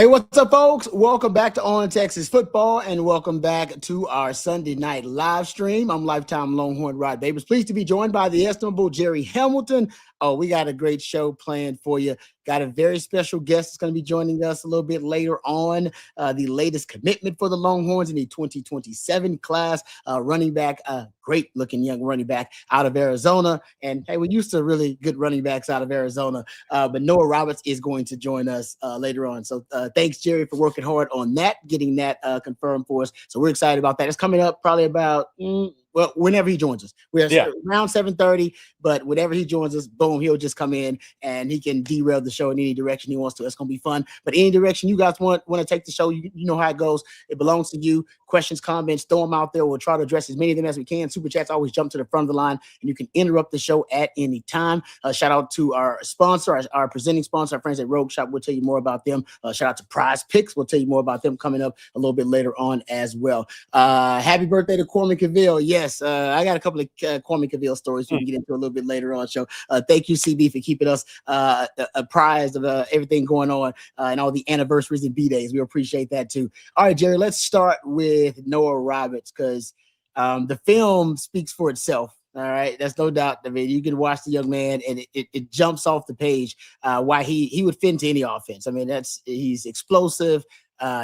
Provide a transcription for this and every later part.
Hey, what's up, folks? Welcome back to On Texas Football, and welcome back to our Sunday night live stream. I'm lifetime Longhorn Rod Babers. Pleased to be joined by the estimable Jerry Hamilton. Oh, we got a great show planned for you. Got a very special guest that's going to be joining us a little bit later on. The latest commitment for the Longhorns in the 2027 class, running back, great-looking young running back out of Arizona. And, hey, we're used to really good running backs out of Arizona, but Noah Roberts is going to join us later on. So thanks, Jerry, for working hard on that, getting that confirmed for us. So we're excited about that. It's coming up probably about whenever he joins us. We're around 7:30, but whenever he joins us, boom, he'll just come in and he can derail the show in any direction he wants to. It's going to be fun. But any direction you guys want to take the show, you know how it goes. It belongs to you. Questions, comments, throw them out there. We'll try to address as many of them as we can. Super chats always jump to the front of the line, and you can interrupt the show at any time. Shout out to our sponsor, our presenting sponsor, our friends at Rogue Shop. We'll tell you more about them. Shout out to Prize Picks. We'll tell you more about them coming up a little bit later on as well. Happy birthday to Corman Cavill. Yes, I got a couple of Corman Cavill stories we can get into a little bit later on. So thank you, CB, for keeping us apprised of everything going on and all the anniversaries and B-days. We appreciate that too. All right, Jerry, let's start with Noah Roberts because the film speaks for itself. All right, that's no doubt. I mean, you can watch the young man, and it jumps off the page why he would fit into any offense. I mean, he's explosive.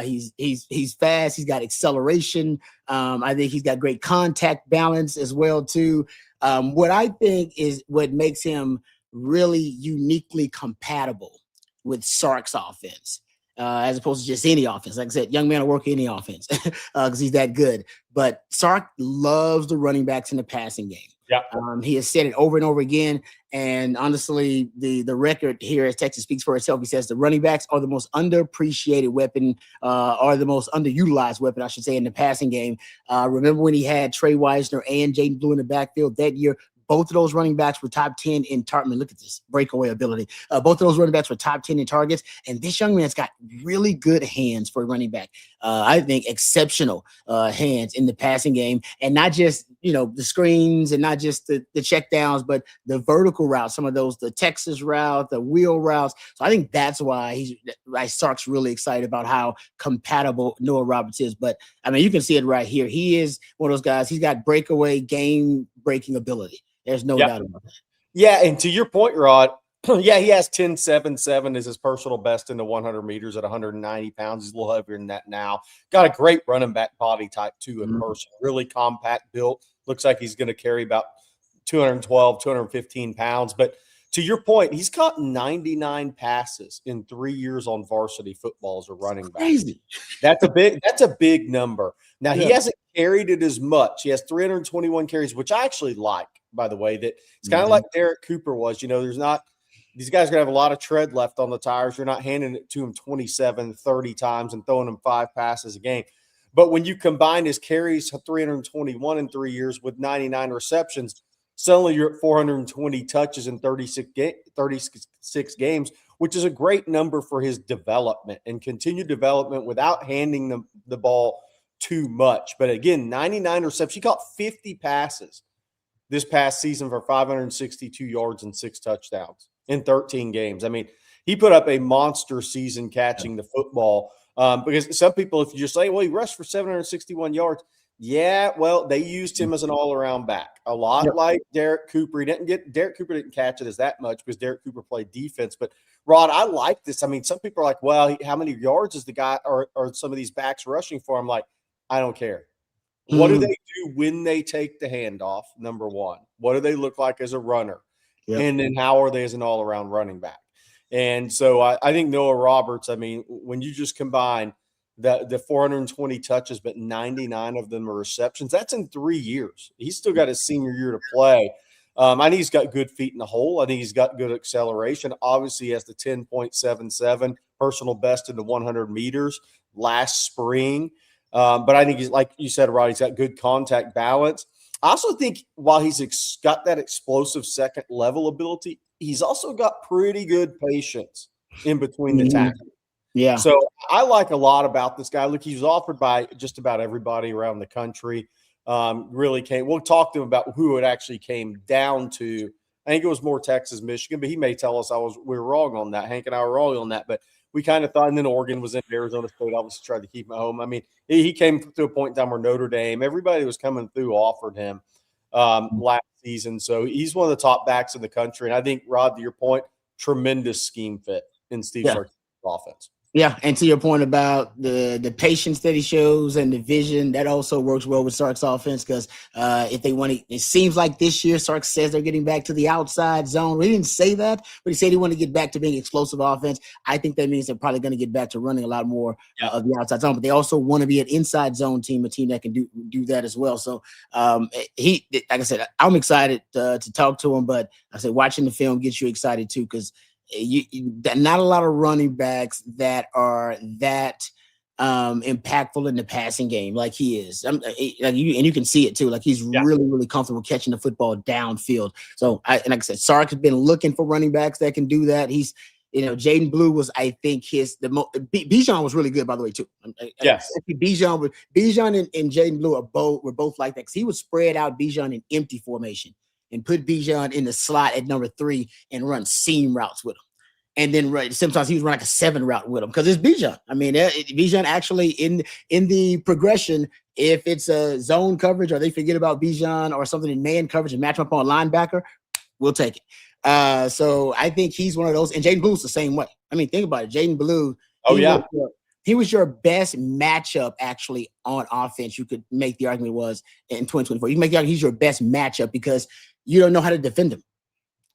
He's fast. He's got acceleration. I think he's got great contact balance as well too. What I think is what makes him really uniquely compatible with Sark's offense, as opposed to just any offense. Like I said, young man will work any offense because he's that good. But Sark loves the running backs in the passing game. Yeah. He has said it over and over again. And honestly, the record here as Texas speaks for itself. He says the running backs are the most underappreciated weapon, or the most underutilized weapon, I should say, in the passing game. Remember when he had Trey Wisner and Jaden Blue in the backfield that year? Both of those running backs were top 10 in target. Look at this breakaway ability. Both of those running backs were top 10 in targets. And this young man's got really good hands for a running back. I think exceptional hands in the passing game. And not just, the screens and not just the check downs, but the vertical routes, some of those, the Texas route, the wheel routes. So I think that's why Sark's really excited about how compatible Noah Roberts is. But, I mean, you can see it right here. He is one of those guys. He's got breakaway, game-breaking ability. There's no doubt about that. Yeah, and to your point, Rod, he has 10.77 as his personal best in the 100 meters at 190 pounds. He's a little heavier than that now. Got a great running back body type, too, in person. Really compact built. Looks like he's going to carry about 212, 215 pounds. But to your point, he's caught 99 passes in 3 years on varsity football as a running back. Crazy. That's a big number. Now, he hasn't carried it as much. He has 321 carries, which I actually like, by the way. That it's kind of like Derek Cooper was. There's not – these guys are going to have a lot of tread left on the tires. You're not handing it to him 27, 30 times and throwing him 5 passes a game. But when you combine his carries, 321 in 3 years with 99 receptions, suddenly you're at 420 touches in 36 games, which is a great number for his development and continued development without handing the ball too much. But again, 99 receptions. He caught 50 passes this past season for 562 yards and 6 touchdowns in 13 games. I mean, he put up a monster season catching the football. Because some people, if you just say, well, he rushed for 761 yards. Yeah, well, they used him as an all-around back. A lot like Derek Cooper. Derek Cooper didn't catch it as that much because Derek Cooper played defense. But, Rod, I like this. I mean, some people are like, well, how many yards is the guy or some of these backs rushing for? I'm like, I don't care. What do they do when they take the handoff, number one? What do they look like as a runner? Yep. And then how are they as an all-around running back? And so I think Noah Roberts, I mean, when you just combine the 420 touches, but 99 of them are receptions, that's in 3 years. He's still got his senior year to play. I think he's got good feet in the hole. I think he's got good acceleration. Obviously, he has the 10.77 personal best in the 100 meters last spring. But I think he's, like you said, Rod, he's got good contact balance. I also think while he's got that explosive second level ability, he's also got pretty good patience in between the tackles. Yeah. So I like a lot about this guy. Look, he was offered by just about everybody around the country. We'll talk to him about who it actually came down to. I think it was more Texas, Michigan, but he may tell us we were wrong on that. Hank and I were wrong on that. But we kind of thought, and then Oregon was in Arizona State, obviously tried to keep him at home. I mean, he came to a point in time where Notre Dame, everybody was coming through, offered him last season. So he's one of the top backs in the country. And I think, Rod, to your point, tremendous scheme fit in Steve Sarkisian's offense. Yeah, and to your point about the patience that he shows and the vision, that also works well with Sark's offense because if they want to, it seems like this year Sark says they're getting back to the outside zone. We didn't say that, but he said he wanted to get back to being explosive offense. I think that means they're probably going to get back to running a lot more of the outside zone, but they also want to be an inside zone team, a team that can do that as well. So like I said, I'm excited to talk to him, but I said watching the film gets you excited too because not a lot of running backs that are that impactful in the passing game like he is. And you can see it too. Like he's really comfortable catching the football downfield. So like I said, Sark has been looking for running backs that can do that. He's Jaden Blue was, I think, Bijan was really good, by the way, too. Yes. Bijan and Jaden Blue were both like that because he would spread out Bijan in empty formation and put Bijan in the slot at number 3 and run seam routes with him. And then sometimes he was running like a 7 route with him because it's Bijan. I mean, Bijan actually in the progression, if it's a zone coverage or they forget about Bijan or something in man coverage and match him up on a linebacker, we'll take it. So I think he's one of those. And Jaden Blue's the same way. I mean, think about it. Jaden Blue. He was your best matchup actually on offense. You could make the argument was in 2024. You can make the argument he's your best matchup because you don't know how to defend him.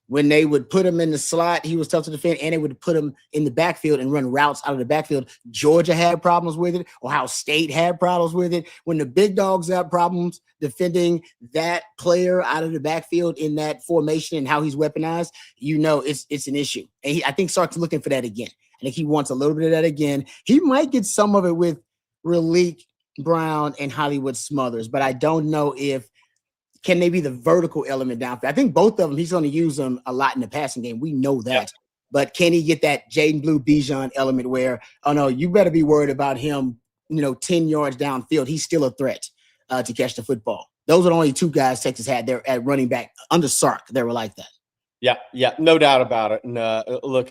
When they would put him in the slot, he was tough to defend, and they would put him in the backfield and run routes out of the backfield. Georgia had problems with it. Ohio State had problems with it. When the big dogs have problems defending that player out of the backfield in that formation and how he's weaponized, it's an issue. And I think Sark's looking for that again. I think he wants a little bit of that again. He might get some of it with Raleek Brown and Hollywood Smothers, but I don't know if can they be the vertical element downfield. I think both of them, he's going to use them a lot in the passing game. We know that. Yeah. But can he get that Jaden Blue Bijan element where, oh, no, you better be worried about him, 10 yards downfield. He's still a threat to catch the football. Those are the only 2 guys Texas had there at running back under Sark. They were like that. Yeah, no doubt about it. And look,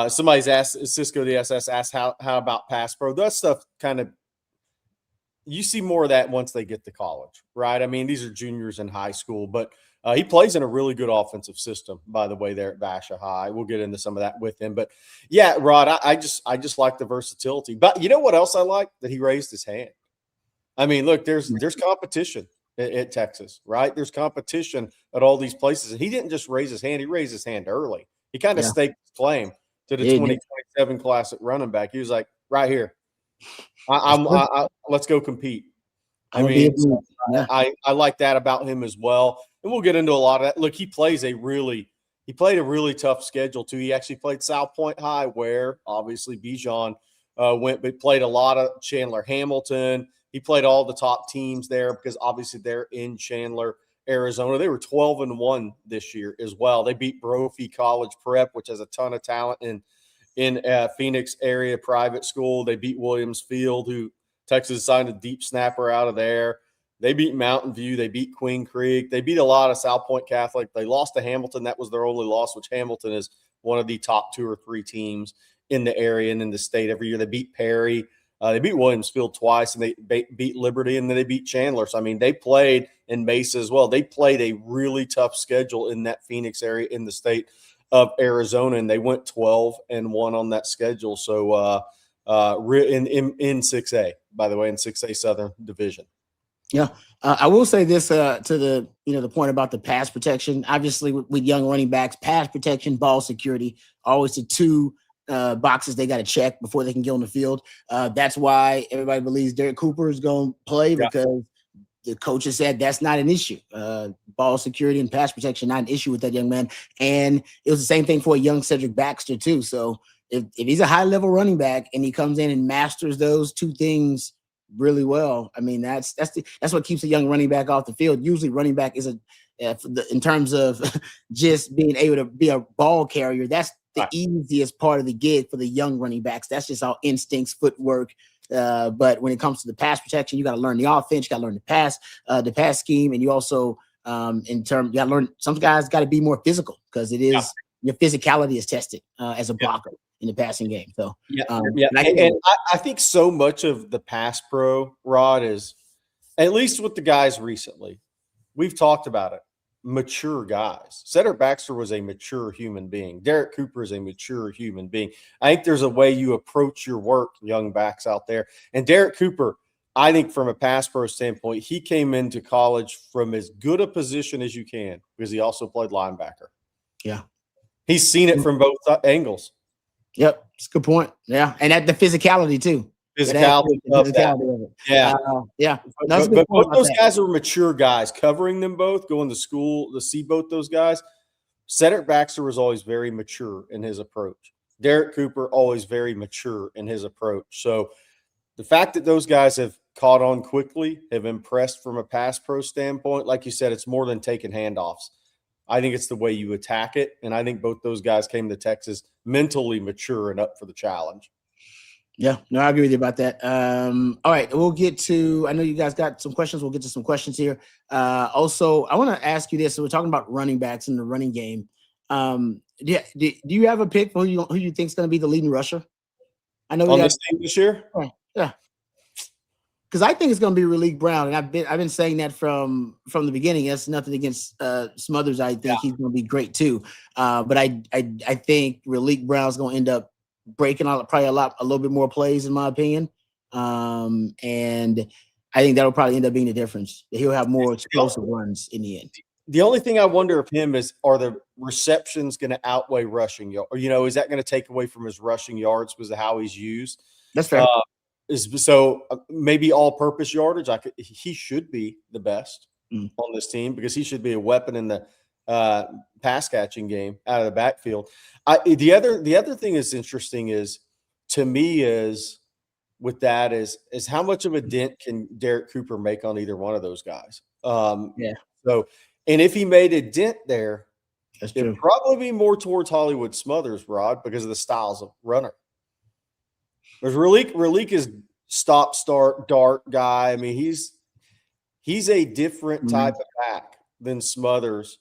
somebody's asked, Cisco the SS asked how about pass pro? That stuff kind of, you see more of that once they get to college, right? I mean, these are juniors in high school, but he plays in a really good offensive system, by the way, there at Basha High. We'll get into some of that with him. But, yeah, Rod, I just like the versatility. But you know what else I like? That he raised his hand. I mean, look, there's competition at Texas, right? There's competition at all these places. And he didn't just raise his hand. He raised his hand early. He kind of staked his claim to the 2027 class at running back. He was like, right here. Let's go compete. I mean, I like that about him as well. And we'll get into a lot of that. Look, he played a really tough schedule too. He actually played South Point High, where obviously Bijan went, but played a lot of Chandler Hamilton. He played all the top teams there because obviously they're in Chandler, Arizona. They were 12-1 this year as well. They beat Brophy College Prep, which has a ton of talent in Phoenix area private school. They beat Williams Field, who Texas signed a deep snapper out of there. They beat Mountain View. They beat Queen Creek. They beat a lot of South Point Catholic. They lost to Hamilton. That was their only loss, which Hamilton is one of the top 2 or 3 teams in the area and in the state every year. They beat Perry. They beat Williams Field twice, and they beat Liberty, and then they beat Chandler. So, I mean, they played in Mesa as well. They played a really tough schedule in that Phoenix area in the state of Arizona, and they went 12-1 on that schedule. So in 6A, by the way, in 6A Southern Division. Yeah, I will say this to the point about the pass protection. Obviously, with young running backs, pass protection, ball security, always the 2 boxes they got to check before they can get on the field. That's why everybody believes Derek Cooper is going to play because the coaches said that's not an issue. Ball security and pass protection, not an issue with that young man. And it was the same thing for a young Cedric Baxter too. So if he's a high level running back and he comes in and masters those 2 things really well, I mean, that's what keeps a young running back off the field. Usually running back is in terms of just being able to be a ball carrier, that's the easiest part of the gig for the young running backs. That's just all instincts, footwork. But when it comes to the pass protection, you got to learn the offense, you got to learn the pass scheme, and you also you got to learn. Some guys got to be more physical because it is your physicality is tested as a blocker in the passing game. So yeah. and I think so much of the pass pro, Rod, is at least with the guys recently. We've talked about it. Mature guys. Cedric Baxter was a mature human being. Derek Cooper is a mature human being. I think there's a way you approach your work, young backs out there. And Derek Cooper, I think from a pass pro standpoint, he came into college from as good a position as you can because he also played linebacker. Yeah. He's seen it from both angles. Yep. It's a good point. Yeah. And at the physicality too. Physicality of it. Yeah. Yeah. But both those guys are mature guys. Covering them both, going to school to see both those guys. Cedric Baxter was always very mature in his approach. Derek Cooper, always very mature in his approach. So the fact that those guys have caught on quickly, have impressed from a pass pro standpoint, like you said, it's more than taking handoffs. I think it's the way you attack it. And I think both those guys came to Texas mentally mature and up for the challenge. Yeah, no, I agree with you about that. All right, we'll get to, I know you guys got some questions. We'll get to some questions here. Also, I want to ask you this. So we're talking about running backs in the running game. Do you have a pick for who you think is going to be the leading rusher? I know on this team this year. Yeah, because I think it's going to be Raleek Brown, and I've been saying that from the beginning. That's nothing against Smothers. I think he's going to be great too. But I think Raleek Brown's going to end up breaking out probably a little bit more plays in my opinion. And I think that'll probably end up being the difference. He'll have more explosive runs in the end. The only thing I wonder of him is, are the receptions going to outweigh rushing yards? Or, is that going to take away from his rushing yards because of how he's used? That's fair. So maybe all-purpose yardage. He should be the best on this team because he should be a weapon in the pass catching game out of the backfield. The other thing that's interesting is with that is how much of a dent can Derek Cooper make on either one of those guys? So, and if he made a dent there, it'd probably be more towards Hollywood Smothers, Rod, because of the styles of runner. There's Raleek is stop, start, dart guy. I mean, he's a different type of back than Smothers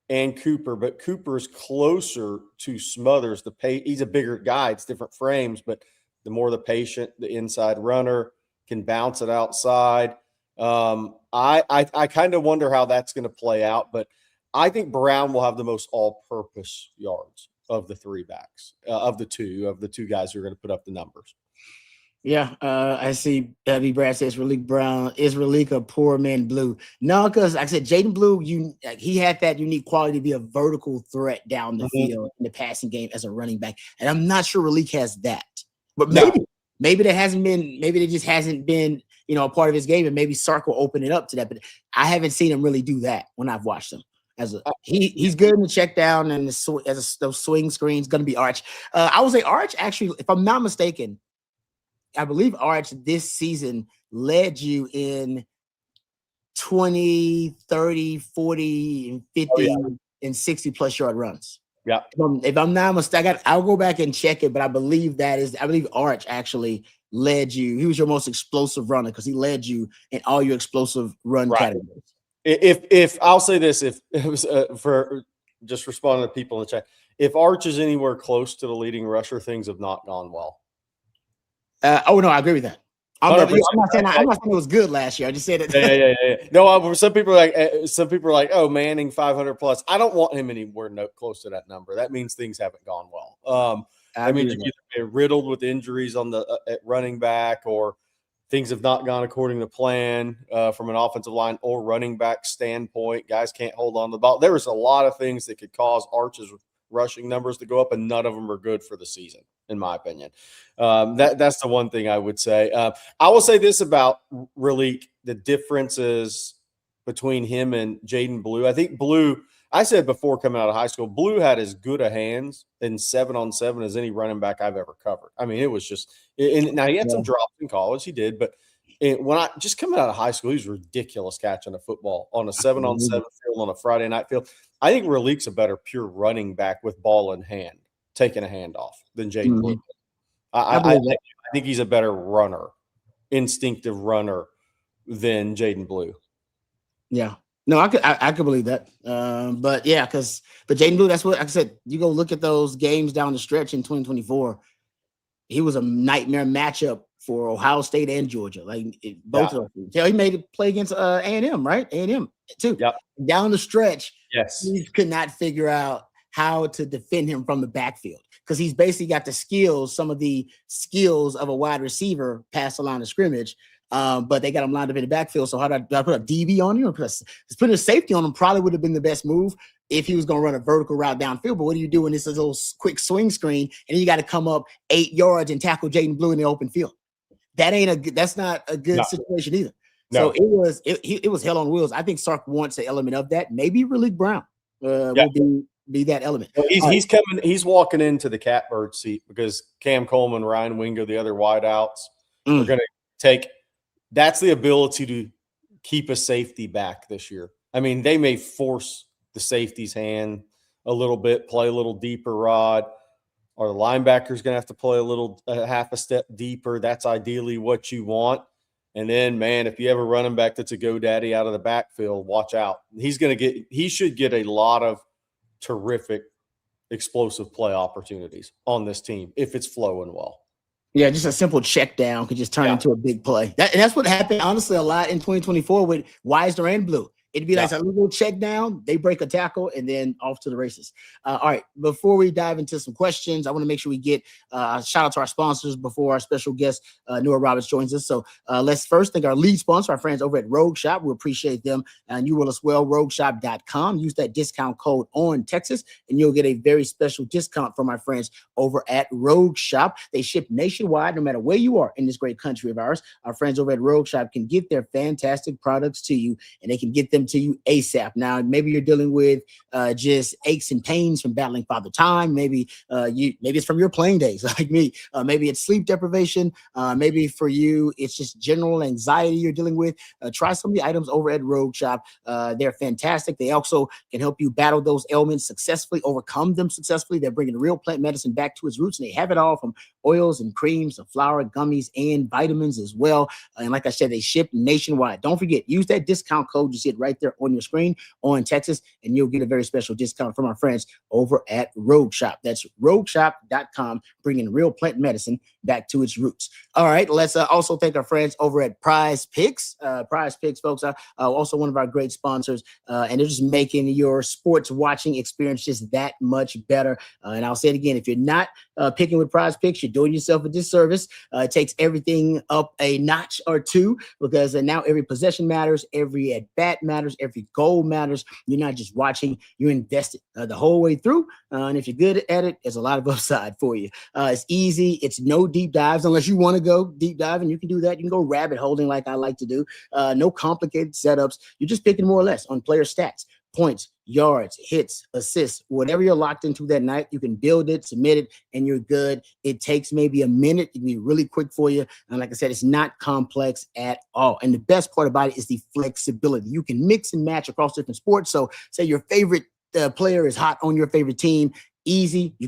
and Cooper, but Cooper's closer to Smothers. He's a bigger guy. It's different frames, but the more the patient, the inside runner can bounce it outside. I kind of wonder how that's going to play out, but I think Brown will have the most all-purpose yards of the three backs, of the two guys who are going to put up the numbers. Yeah, I see W. Brad says Raleek Brown. Is Raleek a poor man blue? No, because like I said, Jaden Blue, he had that unique quality to be a vertical threat down the field in the passing game as a running back. And I'm not sure Raleek has that. But maybe there hasn't been, maybe there just hasn't been, a part of his game, and maybe Sark will open it up to that. But I haven't seen him really do that when I've watched him. He's good in the check down and those swing screens. Going to be Arch. I would say Arch actually, if I'm not mistaken, I believe Arch this season led you in 20, 30, 40, and 50 and 60 plus yard runs. Yeah. If I'm not mistaken, I'll go back and check it, but I believe Arch actually led you. He was your most explosive runner because he led you in all your explosive run categories. If I'll say this, if it was for just responding to people in the chat, if Arch is anywhere close to the leading rusher, things have not gone well. No, I agree with that. I'm not saying it was good last year. I just said it. Yeah. No, some people are like, oh, Manning 500 plus. I don't want him anywhere close to that number. That means things haven't gone well. I mean, you've either been riddled with injuries on the at running back, or things have not gone according to plan from an offensive line or running back standpoint. Guys can't hold on to the ball. There was a lot of things that could cause Arch's rushing numbers to go up, and none of them are good for the season, in my opinion. That's the one thing I would say. I will say this about Raleek: the differences between him and Jaden Blue. I think Blue, I said before coming out of high school, Blue had as good a hands in 7-on-7 as any running back I've ever covered. I mean, it was just – and now he had some drops in college. He did, but when I just coming out of high school, he was ridiculous catching a football on a 7-on-7 field on a Friday night field. I think Raleek's a better pure running back with ball in hand, taking a handoff than Jaden Blue. I think he's a better runner, instinctive runner than Jaden Blue. Yeah. No, I could believe that. But yeah, but Jaden Blue, that's what like I said. You go look at those games down the stretch in 2024. He was a nightmare matchup for Ohio State and Georgia. Both of them. Yeah, he made it play against A&M, right? A&M too. Yep. Down the stretch, Yes. he could not figure out how to defend him from the backfield because he's basically got some of the skills of a wide receiver past the line of scrimmage. But they got him lined up in the backfield. So how do I put a DB on him? Because putting a safety on him probably would have been the best move if he was going to run a vertical route downfield. But what do you do when it's a little quick swing screen and you got to come up 8 yards and tackle Jaden Blue in the open field? That's not a good situation either. No. So it was hell on wheels. I think Sark wants an element of that. Maybe Riley Brown will be that element. Well, he's walking into the catbird seat because Cam Coleman, Ryan Wingo, the other wideouts are going to take. That's the ability to keep a safety back this year. I mean, they may force the safety's hand a little bit, play a little deeper rod, or the linebacker's going to have to play half a step deeper. That's ideally what you want. And then, man, if you have a running back that's a GoDaddy out of the backfield, watch out. He should get a lot of terrific explosive play opportunities on this team if it's flowing well. Yeah, just a simple check down could just turn into a big play. And that's what happened, honestly, a lot in 2024 with Wisner and Blue. It'd be like a little check down, they break a tackle, and then off to the races. All right, before we dive into some questions, I want to make sure we get a shout out to our sponsors before our special guest, Noah Roberts, joins us. So let's first thank our lead sponsor, our friends over at Rogue Shop. We appreciate them, and you will as well, rogueshop.com. Use that discount code on Texas, and you'll get a very special discount from our friends over at Rogue Shop. They ship nationwide, no matter where you are in this great country of ours. Our friends over at Rogue Shop can get their fantastic products to you, and they can get them to you ASAP. Now, maybe you're dealing with just aches and pains from battling Father Time. Maybe it's from your playing days, like me. Maybe it's sleep deprivation. Maybe for you, it's just general anxiety you're dealing with. Try some of the items over at Rogue Shop. They're fantastic. They also can help you battle those ailments successfully, overcome them successfully. They're bringing real plant medicine back to its roots, and they have it all from oils and creams to flour, gummies, and vitamins as well. And like I said, they ship nationwide. Don't forget, use that discount code. You see it right there on your screen on Texas, and you'll get a very special discount from our friends over at Rogue Shop. That's rogueshop.com, bringing real plant medicine back to its roots. All right, let's also thank our friends over at Prize Picks. Prize Picks, folks, are also one of our great sponsors, and they're just making your sports watching experience just that much better. And I'll say it again, if you're not picking with Prize Picks, you're doing yourself a disservice. It takes everything up a notch or two because now every possession matters, every at bat matters, every goal matters. You're not just watching, you're invested the whole way through. And if you're good at it, there's a lot of upside for you. It's easy. It's no deep dives unless you want to go deep dive, and you can do that. You can go rabbit holding like I like to do. No complicated setups. You're just picking more or less on player stats, points, yards, hits, assists, whatever you're locked into that night. You can build it, submit it, and you're good. It takes maybe a minute. It can be really quick for you. And like I said, it's not complex at all. And the best part about it is the flexibility. You can mix and match across different sports. So say your favorite player is hot on your favorite team. Easy. You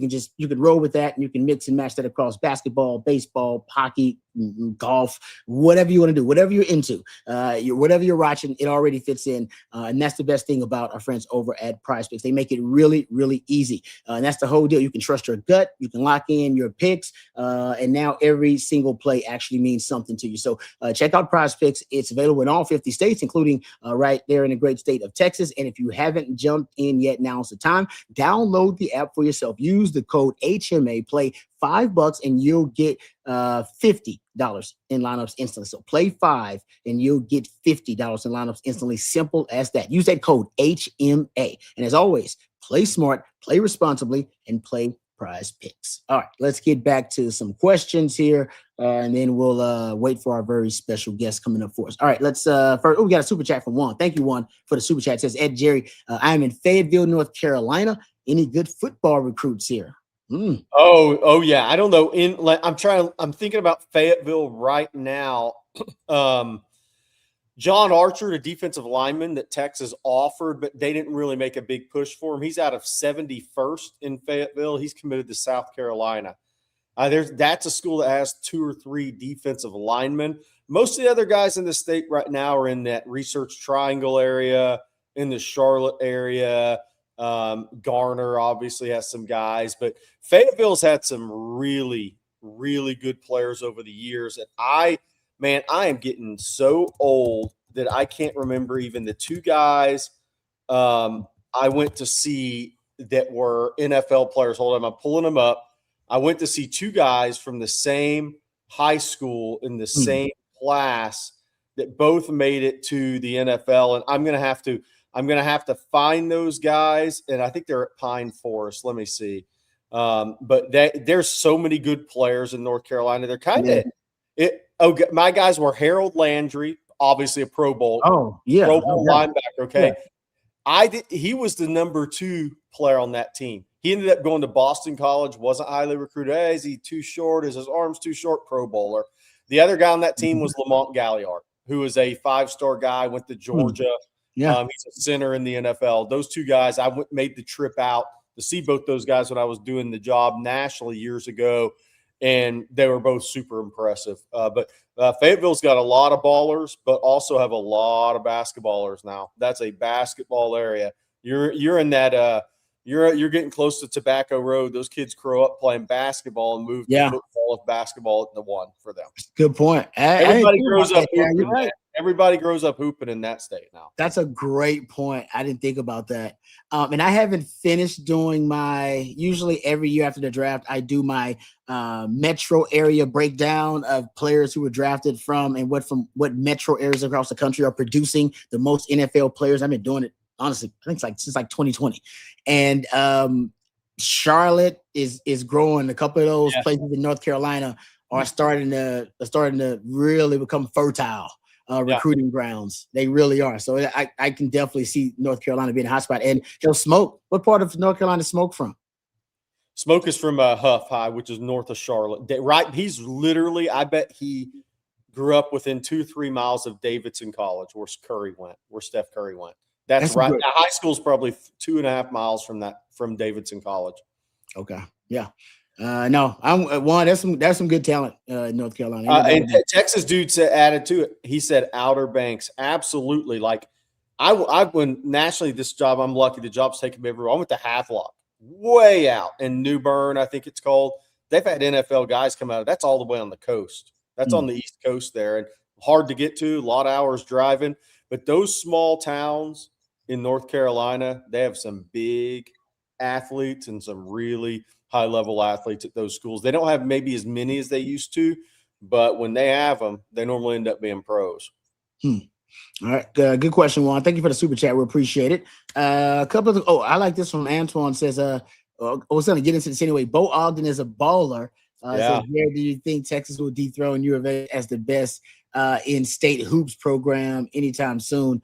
can roll with that, and you can mix and match that across basketball, baseball, hockey, golf, whatever you want to do, whatever you're into, whatever you're watching, it already fits in. And that's the best thing about our friends over at Prize Picks. They make it really, really easy. And that's the whole deal. You can trust your gut. You can lock in your picks. And now every single play actually means something to you. So check out Prize Picks. It's available in all 50 states, including right there in the great state of Texas. And if you haven't jumped in yet, now's the time. Download the app for yourself. Use the code HMA. Play $5 and you'll get $50 in lineups instantly. So play 5 and you'll get $50 in lineups instantly. Simple as that. Use that code HMA. And as always, play smart, play responsibly, and play Prize Picks. All right, let's get back to some questions here, and then we'll wait for our very special guest coming up for us. All right, let's first. Oh, we got a super chat from Juan. Thank you, Juan, for the super chat. It says, Ed Jerry, I am in Fayetteville, North Carolina. Any good football recruits here? Oh yeah. I don't know. I'm thinking about Fayetteville right now. John Archer, the defensive lineman that Texas offered, but they didn't really make a big push for him. He's out of 71st in Fayetteville. He's committed to South Carolina. That's a school that has 2 or 3 defensive linemen. Most of the other guys in the state right now are in that Research Triangle area, in the Charlotte area. Garner obviously has some guys, but Fayetteville's had some really, really good players over the years. And I am getting so old that I can't remember even the two guys I went to see that were NFL players. Hold on, I'm pulling them up. I went to see two guys from the same high school in the same class that both made it to the NFL, and I'm gonna have to find those guys, and I think they're at Pine Forest. Let me see. But there's so many good players in North Carolina. They're kind of it. Oh, my guys were Harold Landry, obviously a Pro Bowl. Pro Bowl linebacker. Okay. Yeah. He was the number 2 player on that team. He ended up going to Boston College, wasn't highly recruited. Hey, is he too short? Is his arms too short? Pro Bowler. The other guy on that team was Lamont Galliard, who was a 5-star guy, went to Georgia. Yeah. He's a center in the NFL. Those two guys, made the trip out to see both those guys when I was doing the job nationally years ago, and they were both super impressive. But Fayetteville's got a lot of ballers, but also have a lot of basketballers now. That's a basketball area. You're in that you're getting close to Tobacco Road. Those kids grow up playing basketball and move to football if basketball isn't the one for them. Good point. Everybody grows up hooping. Right. Everybody grows up hooping in that state now. That's a great point. I didn't think about that. And I haven't finished doing usually every year after the draft, I do my metro area breakdown of players who were drafted from what metro areas across the country are producing the most NFL players. I've been doing it, honestly, I think since 2020. And Charlotte is growing. A couple of those places in North Carolina are starting to really become fertile recruiting grounds. They really are. So I can definitely see North Carolina being a hot spot. And Smoke, what part of North Carolina is Smoke from? Smoke is from Huff High, which is north of Charlotte. Right, he's literally, I bet he grew up within 2-3 miles of Davidson College, where Steph Curry went. That's right. Now, high school's probably 2.5 miles from Davidson College. Okay. Yeah. No, I'm one. There's some good talent in North Carolina. And Texas dude added to it. He said Outer Banks. Absolutely. Like I went nationally this job. I'm lucky the job's taken me everywhere. I went to Havelock, way out in New Bern, I think it's called. They've had NFL guys come out of that's all the way on the coast. That's on the East Coast there, and hard to get to, a lot of hours driving. But those small towns in North Carolina, they have some big athletes and some really high-level athletes at those schools. They don't have maybe as many as they used to, but when they have them, they normally end up being pros. All right. Good question, Juan. Thank you for the super chat. We appreciate it. A couple of I like this from Antoine. Says, I was going to get into this anyway. Bo Ogden is a baller. Says, where do you think Texas will dethrone U of A as the best in-state hoops program anytime soon?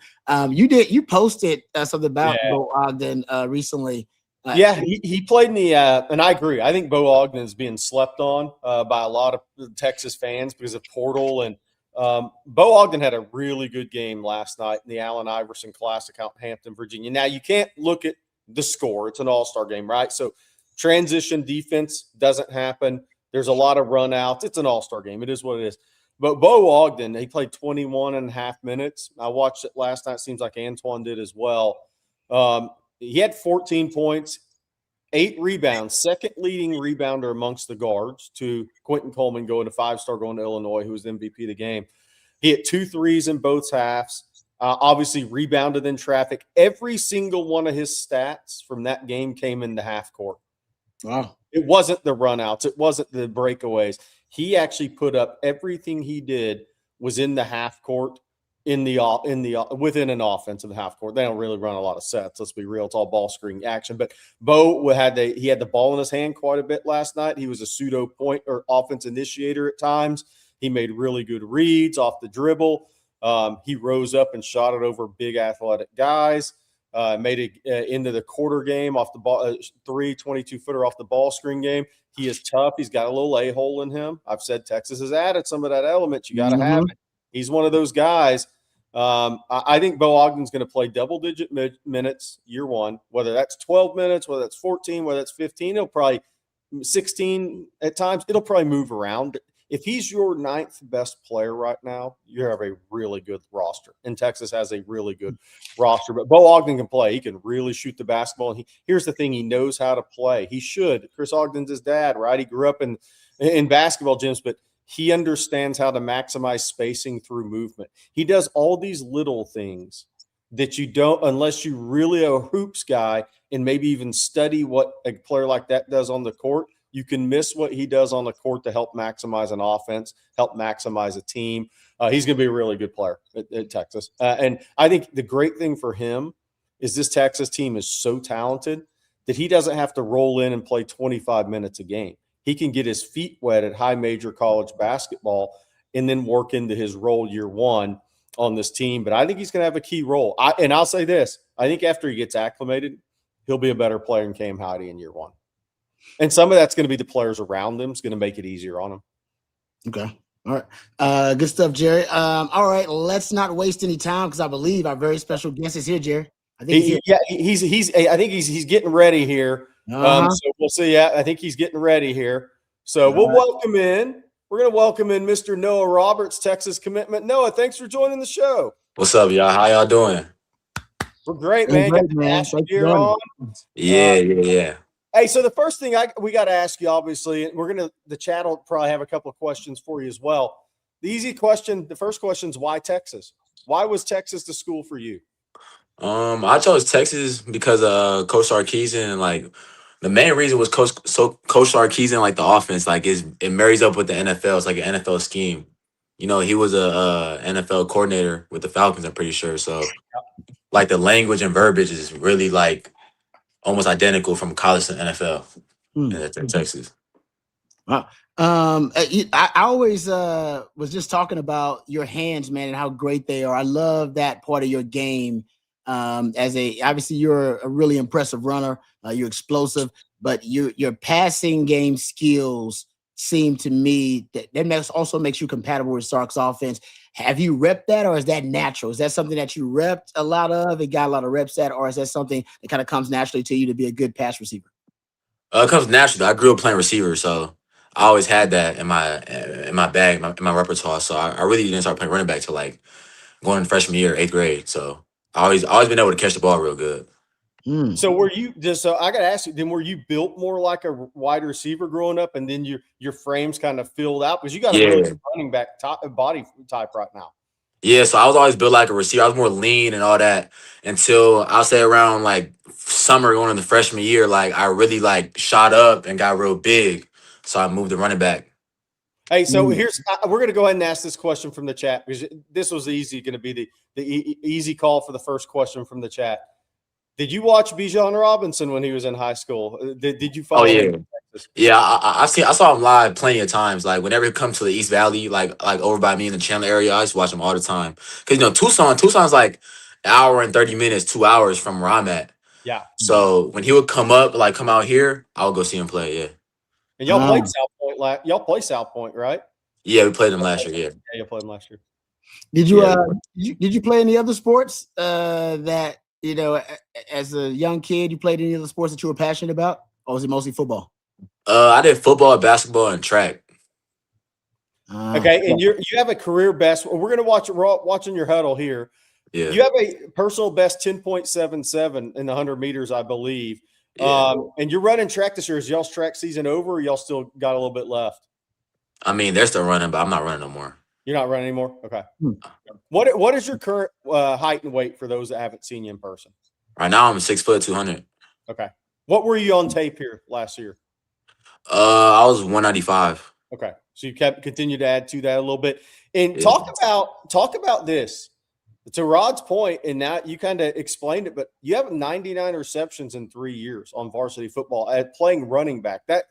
You posted something about Bo Ogden recently. He played in the and I agree. I think Bo Ogden is being slept on by a lot of Texas fans because of Portal. And Bo Ogden had a really good game last night in the Allen Iverson Classic out in Hampton, Virginia. Now, you can't look at the score. It's an all-star game, right? So transition defense doesn't happen. There's a lot of run-outs. It's an all-star game. It is what it is. But Bo Ogden, he played 21 and a half minutes. I watched it last night. Seems like Antoine did as well. He had 14 points, 8 rebounds, second leading rebounder amongst the guards to Quentin Coleman going to 5-star going to Illinois, who was the MVP of the game. He hit 2 threes in both halves, obviously rebounded in traffic. Every single one of his stats from that game came in the half court. Wow. It wasn't the runouts. It wasn't the breakaways. He actually put up everything he did was in the half court. Within an offensive half court. They don't really run a lot of sets. Let's be real. It's all ball screen action. But Bo had the ball in his hand quite a bit last night. He was a pseudo point or offense initiator at times. He made really good reads off the dribble. He rose up and shot it over big athletic guys. Made it into the quarter game off the ball, 22-footer off the ball screen game. He is tough. He's got a little a-hole in him. I've said Texas has added some of that element. You got to have it. He's one of those guys. I think Bo Ogden's going to play double-digit minutes year one, whether that's 12 minutes, whether that's 14, whether that's 15. He'll probably 16 at times. It'll probably move around. if he's your ninth best player right now, you have a really good roster. And Texas has a really good roster. But Bo Ogden can play. He can really shoot the basketball. And here's the thing: he knows how to play. He should. Chris Ogden's his dad, right? He grew up in basketball gyms, but he understands how to maximize spacing through movement. He does all these little things that you don't, unless you really are a hoops guy and maybe even study what a player like that does on the court. You can miss what he does on the court to help maximize an offense, help maximize a team. He's going to be a really good player at Texas. And I think the great thing for him is this Texas team is so talented that he doesn't have to roll in and play 25 minutes a game. He can get his feet wet at high major college basketball and then work into his role year one on this team. But I think he's going to have a key role. And I'll say this. I think after he gets acclimated, he'll be a better player than Cam Heide in year one. And some of that's going to be the players around him. It's going to make it easier on him. Okay. All right. Good stuff, Jerry. All right. Let's not waste any time because I believe our very special guest is here, Jerry. I think he's getting ready here. So we'll see. Yeah, I think he's getting ready here. So we'll welcome in. We're going to welcome in Mr. Noah Roberts, Texas commitment. Noah, thanks for joining the show. What's up, y'all? How y'all doing? We're great, man. Great, man. Here on. Yeah. Hey, so the first thing we got to ask you, obviously, and the chat will probably have a couple of questions for you as well. The first question is why Texas? Why was Texas the school for you? I chose Texas because Coach Sarkisian, and like the main reason was Coach Sarkisian, like the offense, like it marries up with the NFL. It's like an NFL scheme. You know, he was a NFL coordinator with the Falcons, I'm pretty sure. So like the language and verbiage is really like almost identical from college to NFL in Texas. Wow. I always was just talking about your hands, man, and how great they are. I love that part of your game. Obviously you're a really impressive runner. You're explosive, but your passing game skills seem to me that also makes you compatible with Sark's offense. Have you repped that, or is that natural? Is that something that you repped a lot of and got a lot of reps at, or is that something that kind of comes naturally to you to be a good pass receiver? It comes naturally. I grew up playing receiver, so I always had that in my bag, in my repertoire. So I really didn't start playing running back till like going freshman year, 8th grade. So I always been able to catch the ball real good. So I got to ask you, then were you built more like a wide receiver growing up, and then your frame's kind of filled out because you got a really good running back body type right now? Yeah, so I was always built like a receiver. I was more lean and all that until I'll say around like summer going into freshman year, like I really like shot up and got real big. So I moved to running back. Hey, so we're going to go ahead and ask this question from the chat because this was going to be the easy call for the first question from the chat. Did you watch Bijan Robinson when he was in high school? Did you follow him? Yeah, I saw him live plenty of times. Like whenever he comes to the East Valley, like over by me in the Chandler area, I used to watch him all the time. Because Tucson's like an hour and 30 minutes, 2 hours from where I'm at. Yeah. So when he would come out here, I would go see him play. Yeah. And y'all played South Point. Y'all play South Point, right? Yeah, we played him last year. Yeah. Yeah, you played him last year. Did you did you play any other sports that? You know, as a young kid, you played any of the sports that you were passionate about, or was it mostly football? I did football, basketball, and track. Okay, and you have a career best. We're gonna watch watching your huddle here. Yeah, you have a personal best 10.77 in the 100 meters, I believe. Yeah. And you're running track this year. Is y'all's track season over, or y'all still got a little bit left? I mean, they're still running, but I'm not running no more. You're not running anymore? Okay. What is your current height and weight for those that haven't seen you in person? Right now, I'm 6 foot 200. Okay. What were you on tape here last year? I was 195. Okay. So you continued to add to that a little bit. And talk about this. To Rod's point, and now you kind of explained it, but you have 99 receptions in 3 years on varsity football at playing running back. That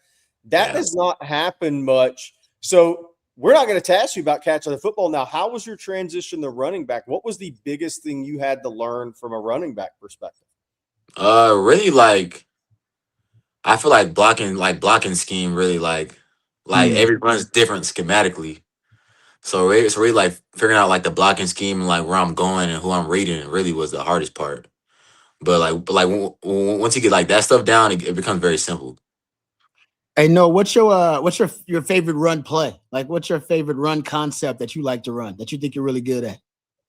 does not happen much. So we're not going to ask you about catching the football now. How was your transition to running back? What was the biggest thing you had to learn from a running back perspective? Really, like I feel like blocking scheme really like every run's different schematically. So it's really like figuring out like the blocking scheme and like where I'm going and who I'm reading really was the hardest part. But once you get like that stuff down, it becomes very simple. Hey, no, what's your favorite run play? Like, what's your favorite run concept that you like to run that you think you're really good at?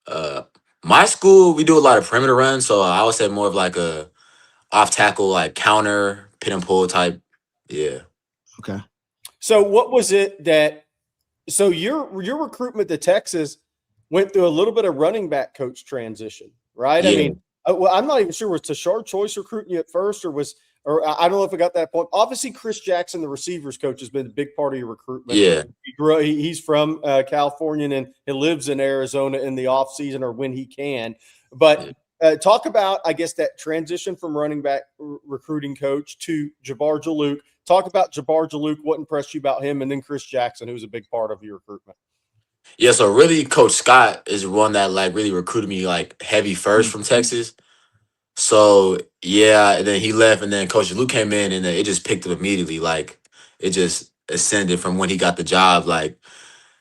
Uh, my school we do a lot of perimeter runs, so I would say more of like a off tackle, like counter, pin and pull type. Yeah. Okay. So what was it that so your recruitment to Texas went through a little bit of running back coach transition, right? I Yeah. mean, well, I'm not even sure was Tashard Choice recruiting you at first, or I don't know if I got that point. Obviously, Chris Jackson, the receivers coach, has been a big part of your recruitment. Yeah. He's from California and he lives in Arizona in the off season or when he can. But Yeah. talk about, I guess, that transition from running back recruiting coach to Jabbar Jalouk. Talk about Jabbar Jalouk, what impressed you about him, and then Chris Jackson, who was a big part of your recruitment. Yeah, so really Coach Scott is one that like really recruited me like heavy first from Texas. So yeah, and then he left, and then Coach Luke came in, and then it just picked up immediately. Like it just ascended from when he got the job. Like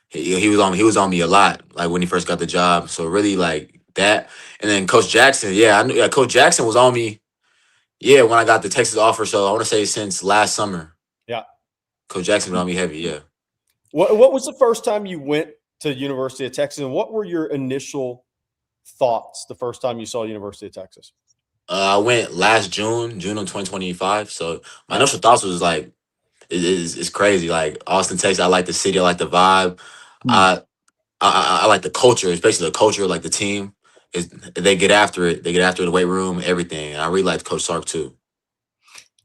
he was on me a lot. Like when he first got the job. So really like that, and then Coach Jackson. Yeah, I knew. Yeah, Coach Jackson was on me. Yeah, when I got the Texas offer. So I want to say since last summer, Yeah. Coach Jackson was on me heavy. Yeah. What was the first time you went to University of Texas, and what were your initial thoughts the first time you saw University of Texas? I went last June of 2025. So my Yeah. initial thoughts was like, it's crazy. Like Austin, Texas, I like the city, I like the vibe. Hmm. I I like the culture, especially the culture, like the team. Is they get after it. They get after the weight room, everything. And I really like Coach Sark too.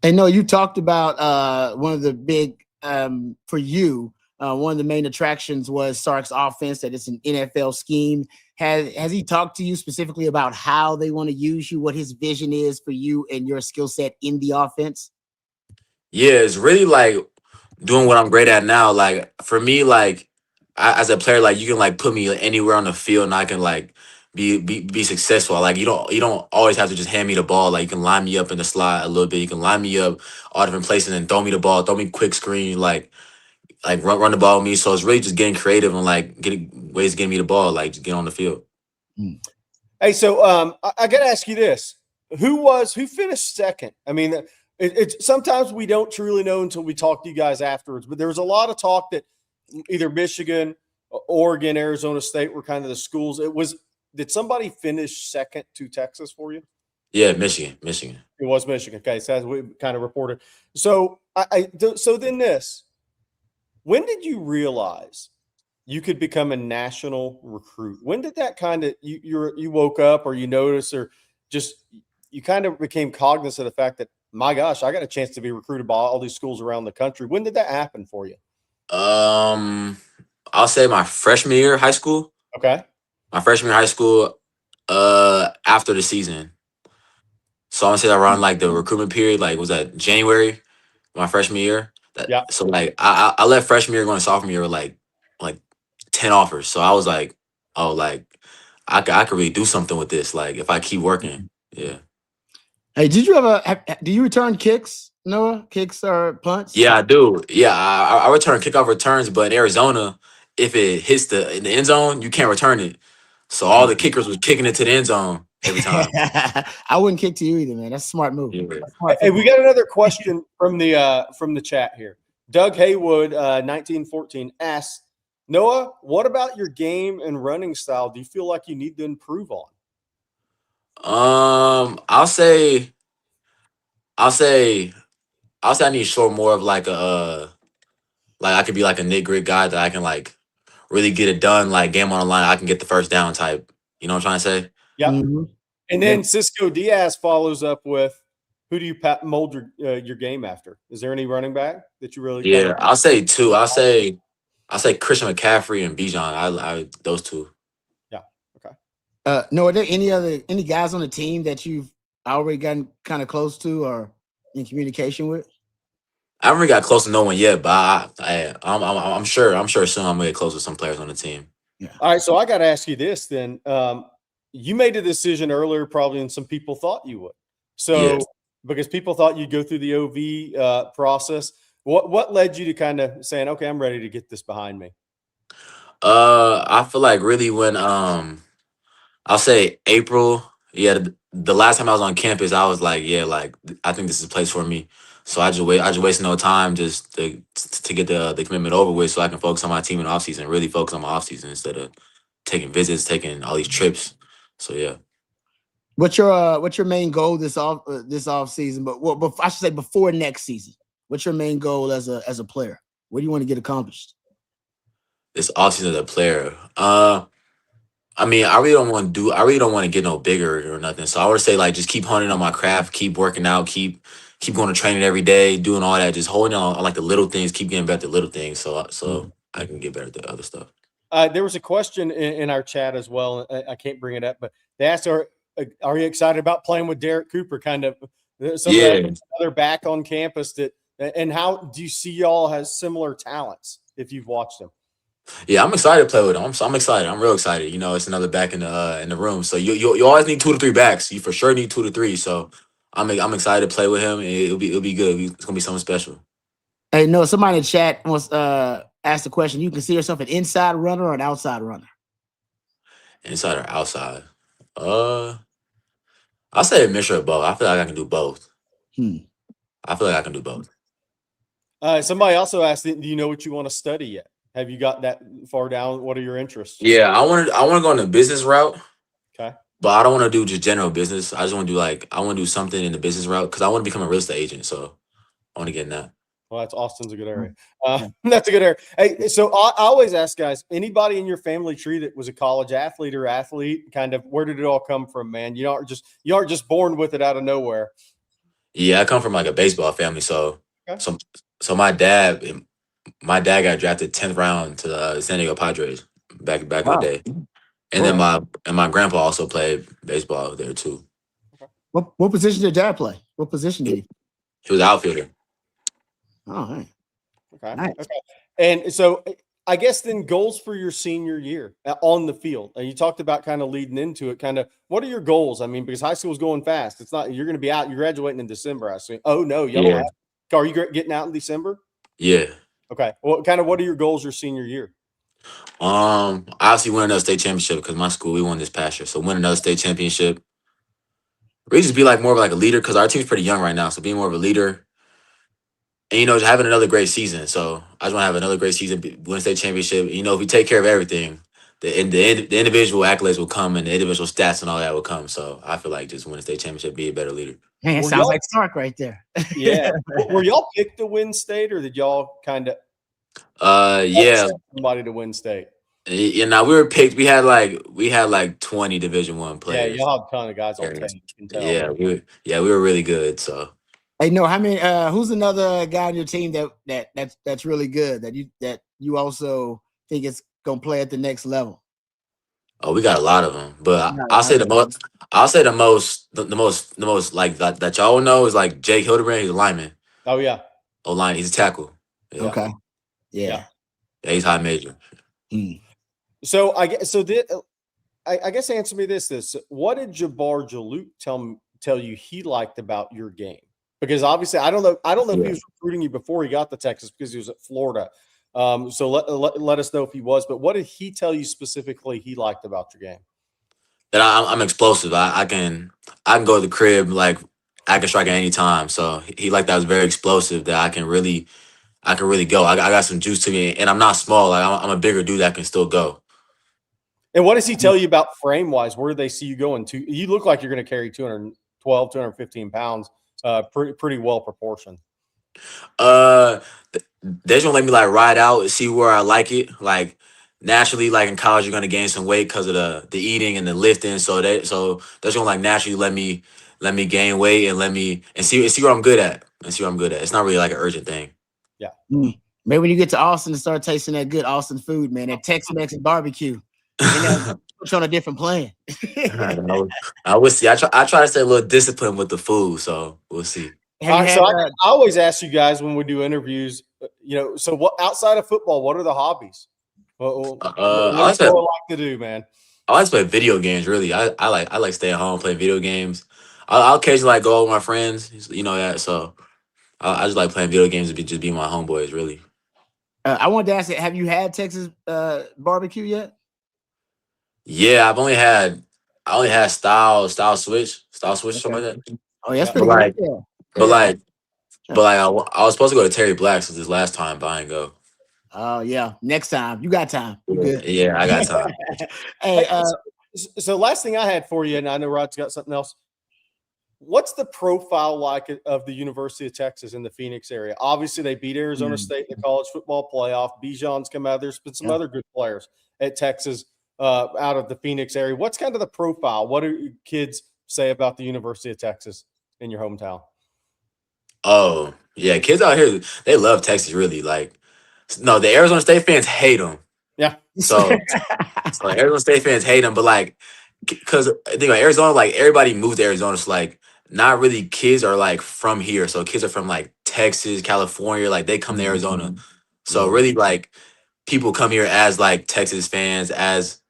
And no, you talked about one of the big for you. One of the main attractions was Sark's offense. That it's an NFL scheme. Has he talked to you specifically about how they want to use you? What his vision is for you and your skill set in the offense? Yeah, it's really like doing what I'm great at now. Like for me, like as a player, like you can like put me anywhere on the field, and I can like be successful. Like you don't always have to just hand me the ball. Like you can line me up in the slot a little bit. You can line me up all different places and throw me the ball, throw me quick screen, like run the ball with me. So it's really just getting creative and like getting ways to get me the ball, like just get on the field. Mm. Hey, so I got to ask you this: who finished second? I mean, it's sometimes we don't truly know until we talk to you guys afterwards. But there was a lot of talk that either Michigan, Oregon, Arizona State were kind of the schools. Did somebody finish second to Texas for you? Yeah, Michigan. It was Michigan. Okay, so as we kind of reported. So so then when did you realize you could become a national recruit? When did that kind of you woke up or you noticed or just you kind of became cognizant of the fact that my gosh, I got a chance to be recruited by all these schools around the country. When did that happen for you? Um, I'll say my freshman year of high school. Okay. My freshman year of high school, after the season. So I'm gonna say around like the recruitment period, like was that January, my freshman year. That Yeah. so like I left freshman year going to sophomore year with like 10 offers. So I was like, oh like I could really do something with this. Like if I keep working. Yeah. Hey, did you ever? Do you return kicks, Noah? Kicks or punts? Yeah, I do. Yeah, I return kickoff returns, but in Arizona, if it hits in the end zone, you can't return it. So all the kickers was kicking it to the end zone every time. I wouldn't kick to you either, man. That's a smart move. Yeah. That's smart Hey, we football. got another question from the chat here. Doug Haywood, 1914 asks, Noah, what about your game and running style do you feel like you need to improve on? I'll say I'll say I'll say I need to show more of like like I could be like a Nick grit guy that I can like really get it done, like game on the line, I can get the first down type. You know what I'm trying to say? Yep. Mhm. And Yeah. then Cisco Diaz follows up with, who do you mold your game after? Is there any running back that you really kind Yeah, of? I'll say two. I'll say Christian McCaffrey and Bijan. I those two. Yeah. Okay. No, are there any guys on the team that you've already gotten kind of close to or in communication with? I haven't really got close to no one yet, but I'm sure soon I'm gonna get close with some players on the team. Yeah. All right. So I got to ask you this then. You made a decision earlier, probably, than some people thought you would. So, Yes. because people thought you'd go through the OV process, what led you to kind of saying, okay, I'm ready to get this behind me? I feel like really when I'll say April. Yeah, the last time I was on campus, I was like, yeah, like I think this is a place for me. So I just wasted no time just to get the commitment over with, so I can focus on my team in the offseason, really focus on my offseason instead of taking visits, taking all these trips. So yeah. What's your main goal this off season? But I should say before next season. What's your main goal as a player? What do you want to get accomplished? This offseason as a player. I mean, I really don't want to get no bigger or nothing. So I would say like just keep honing on my craft, keep working out, keep going to training every day, doing all that, just holding on like the little things, keep getting better at the little things, so I can get better at the other stuff. There was a question in our chat as well. I can't bring it up, but they asked, "Are you excited about playing with Derek Cooper?" Kind of some of that other back on campus. And how do you see y'all as similar talents if you've watched them? Yeah, I'm excited to play with him. I'm excited. I'm real excited. You know, it's another back in the room. So you always need 2 to 3 backs. You for sure need 2 to 3. So I'm excited to play with him. It'll be good. It's gonna be something special. Hey, no, somebody in the chat wants asked the question. You consider yourself an inside runner or an outside runner? Inside or outside? I'll say a mixture of both. I feel like I can do both. I feel like I can do both. Somebody also asked, "Do you know what you want to study yet? Have you got that far down? What are your interests?" Yeah, I want to go on the business route. Okay. But I don't want to do just general business. I just want to do something in the business route because I want to become a real estate agent. So I want to get in that. Well, that's Austin's a good area. That's a good area. Hey, so I always ask guys, anybody in your family tree that was a college athlete or athlete, kind of where did it all come from, man? You aren't just born with it out of nowhere. Yeah, I come from like a baseball family, so so my dad got drafted 10th round to the San Diego Padres back in the day, and then my grandpa also played baseball there too. What position did dad play? What position did he? He was an outfielder. Oh, hey. Okay. Nice. Okay. And so I guess then goals for your senior year on the field. And you talked about kind of leading into it. Kind of what are your goals? I mean, because high school is going fast. It's not you're going to be out. You're graduating in December. I assume. Oh no, y'all don't have. Are you getting out in December? Yeah. Okay. Well, what are your goals your senior year? Obviously win another state championship because my school we won this past year. So win another state championship. Really just be like more of like a leader because our team's pretty young right now. So being more of a leader. And, you know, just having another great season. So I just want to have another great season, win state championship. You know, if we take care of everything, the individual accolades will come and the individual stats and all that will come. So I feel like just win a state championship, be a better leader. Man, it sounds like Stark right there. Yeah. Were y'all picked to win state or did y'all kind of somebody to win state? You know, we were picked. We had like 20 Division I players. Yeah, y'all have a ton of guys on tape. You can tell. Yeah, we were really good. So hey, no, how many? Who's another guy on your team that's really good that you also think is gonna play at the next level? Oh, we got a lot of them, but I'll say the most. The most like that y'all know is like Jake Hildebrand. He's a lineman. Oh yeah. O-line. He's a tackle. Yeah. Okay. Yeah. He's high major. So I guess answer me this. What did Jabbar Jalute tell you he liked about your game? Because obviously I don't know if he was recruiting you before he got to Texas because he was at Florida. So let us know if he was. But what did he tell you specifically he liked about your game? That I'm explosive. I can go to the crib like I can strike at any time. So he liked that I was very explosive. That I can really go. I got some juice to me, and I'm not small. Like I'm a bigger dude that can still go. And what does he tell you about frame wise? Where do they see you going to? You look like you're going to carry 212, 215 pounds. Pretty well proportioned. They just gonna let me like ride out and see where I like it. Like naturally, like in college, you're gonna gain some weight because of the eating and the lifting. So that's gonna like naturally let me gain weight and see what I'm good at and see what I'm good at. It's not really like an urgent thing. Yeah. Maybe when you get to Austin and start tasting that good Austin food, man, that Tex-Mex and barbecue. On a different plan. I will see. I try to stay a little disciplined with the food, so we'll see. I always ask you guys when we do interviews, so what outside of football, what are the hobbies? What do you like to do, man? I like to play video games. Really, I like staying home playing video games. I'll occasionally like go with my friends, you know that. So I just like playing video games and just being my homeboys. Really. I wanted to ask you, have you had Texas barbecue yet? Yeah, I only had style switch, something like that. Oh, that's pretty good. But But like I was supposed to go to Terry Black's this last time, but I didn't go. Oh yeah, next time you got time. You good? Yeah, I got time. Hey, So last thing I had for you, and I know Rod's got something else. What's the profile like of the University of Texas in the Phoenix area? Obviously, they beat Arizona State in the college football playoff. Bijan's come out. There's been some other good players at Texas out of the Phoenix area. What's kind of the profile? What do kids say about the University of Texas in your hometown? Oh yeah, kids out here they love Texas really. Like, no, the Arizona State fans hate them. Yeah. So Arizona State fans hate them, but like, because I think like Arizona, like everybody moved to Arizona, so like not really kids are like from here. So kids are from like Texas, California, like they come to Arizona. So really like people come here as like Texas fans, as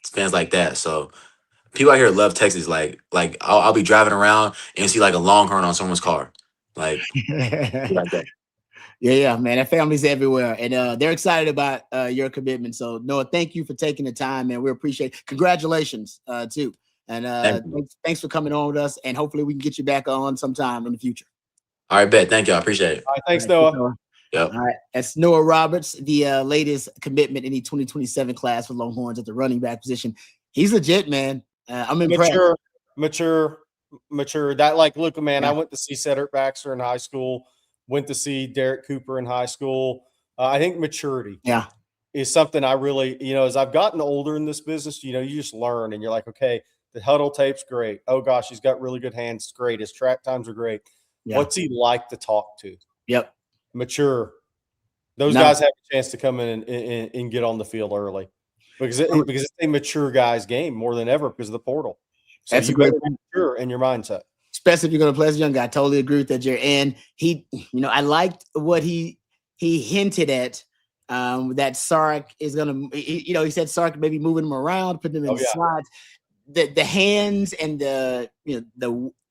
fans like that. So people out here love Texas. Like I'll be driving around and see like a Longhorn on someone's car, like that. Yeah, man. That family's everywhere, and they're excited about your commitment. So, Noah, thank you for taking the time, man. We appreciate it. Congratulations, too. And thanks for coming on with us, and hopefully we can get you back on sometime in the future. All right, bet. Thank you. I appreciate it. All right, thanks, Noah. Yep. All right. That's Noah Roberts, the latest commitment in the 2027 class for Longhorns at the running back position. He's legit, man. I'm impressed. Mature. That, like, look, man, I went to see Cedric Baxter in high school, went to see Derek Cooper in high school. I think maturity is something I really, as I've gotten older in this business, you just learn and you're like, okay, the huddle tape's great. Oh gosh, he's got really good hands. It's great. His track times are great. Yeah. What's he like to talk to? Yep. Mature. Those guys have a chance to come in and get on the field early because it's a mature guy's game more than ever because of the portal. So that's a great mature in your mindset. Especially if you're going to play as a young guy. I totally agree with that, Jerry. And he, I liked what he hinted at, that Sark is going to, he said Sark maybe moving him around, putting him in slots. The hands and the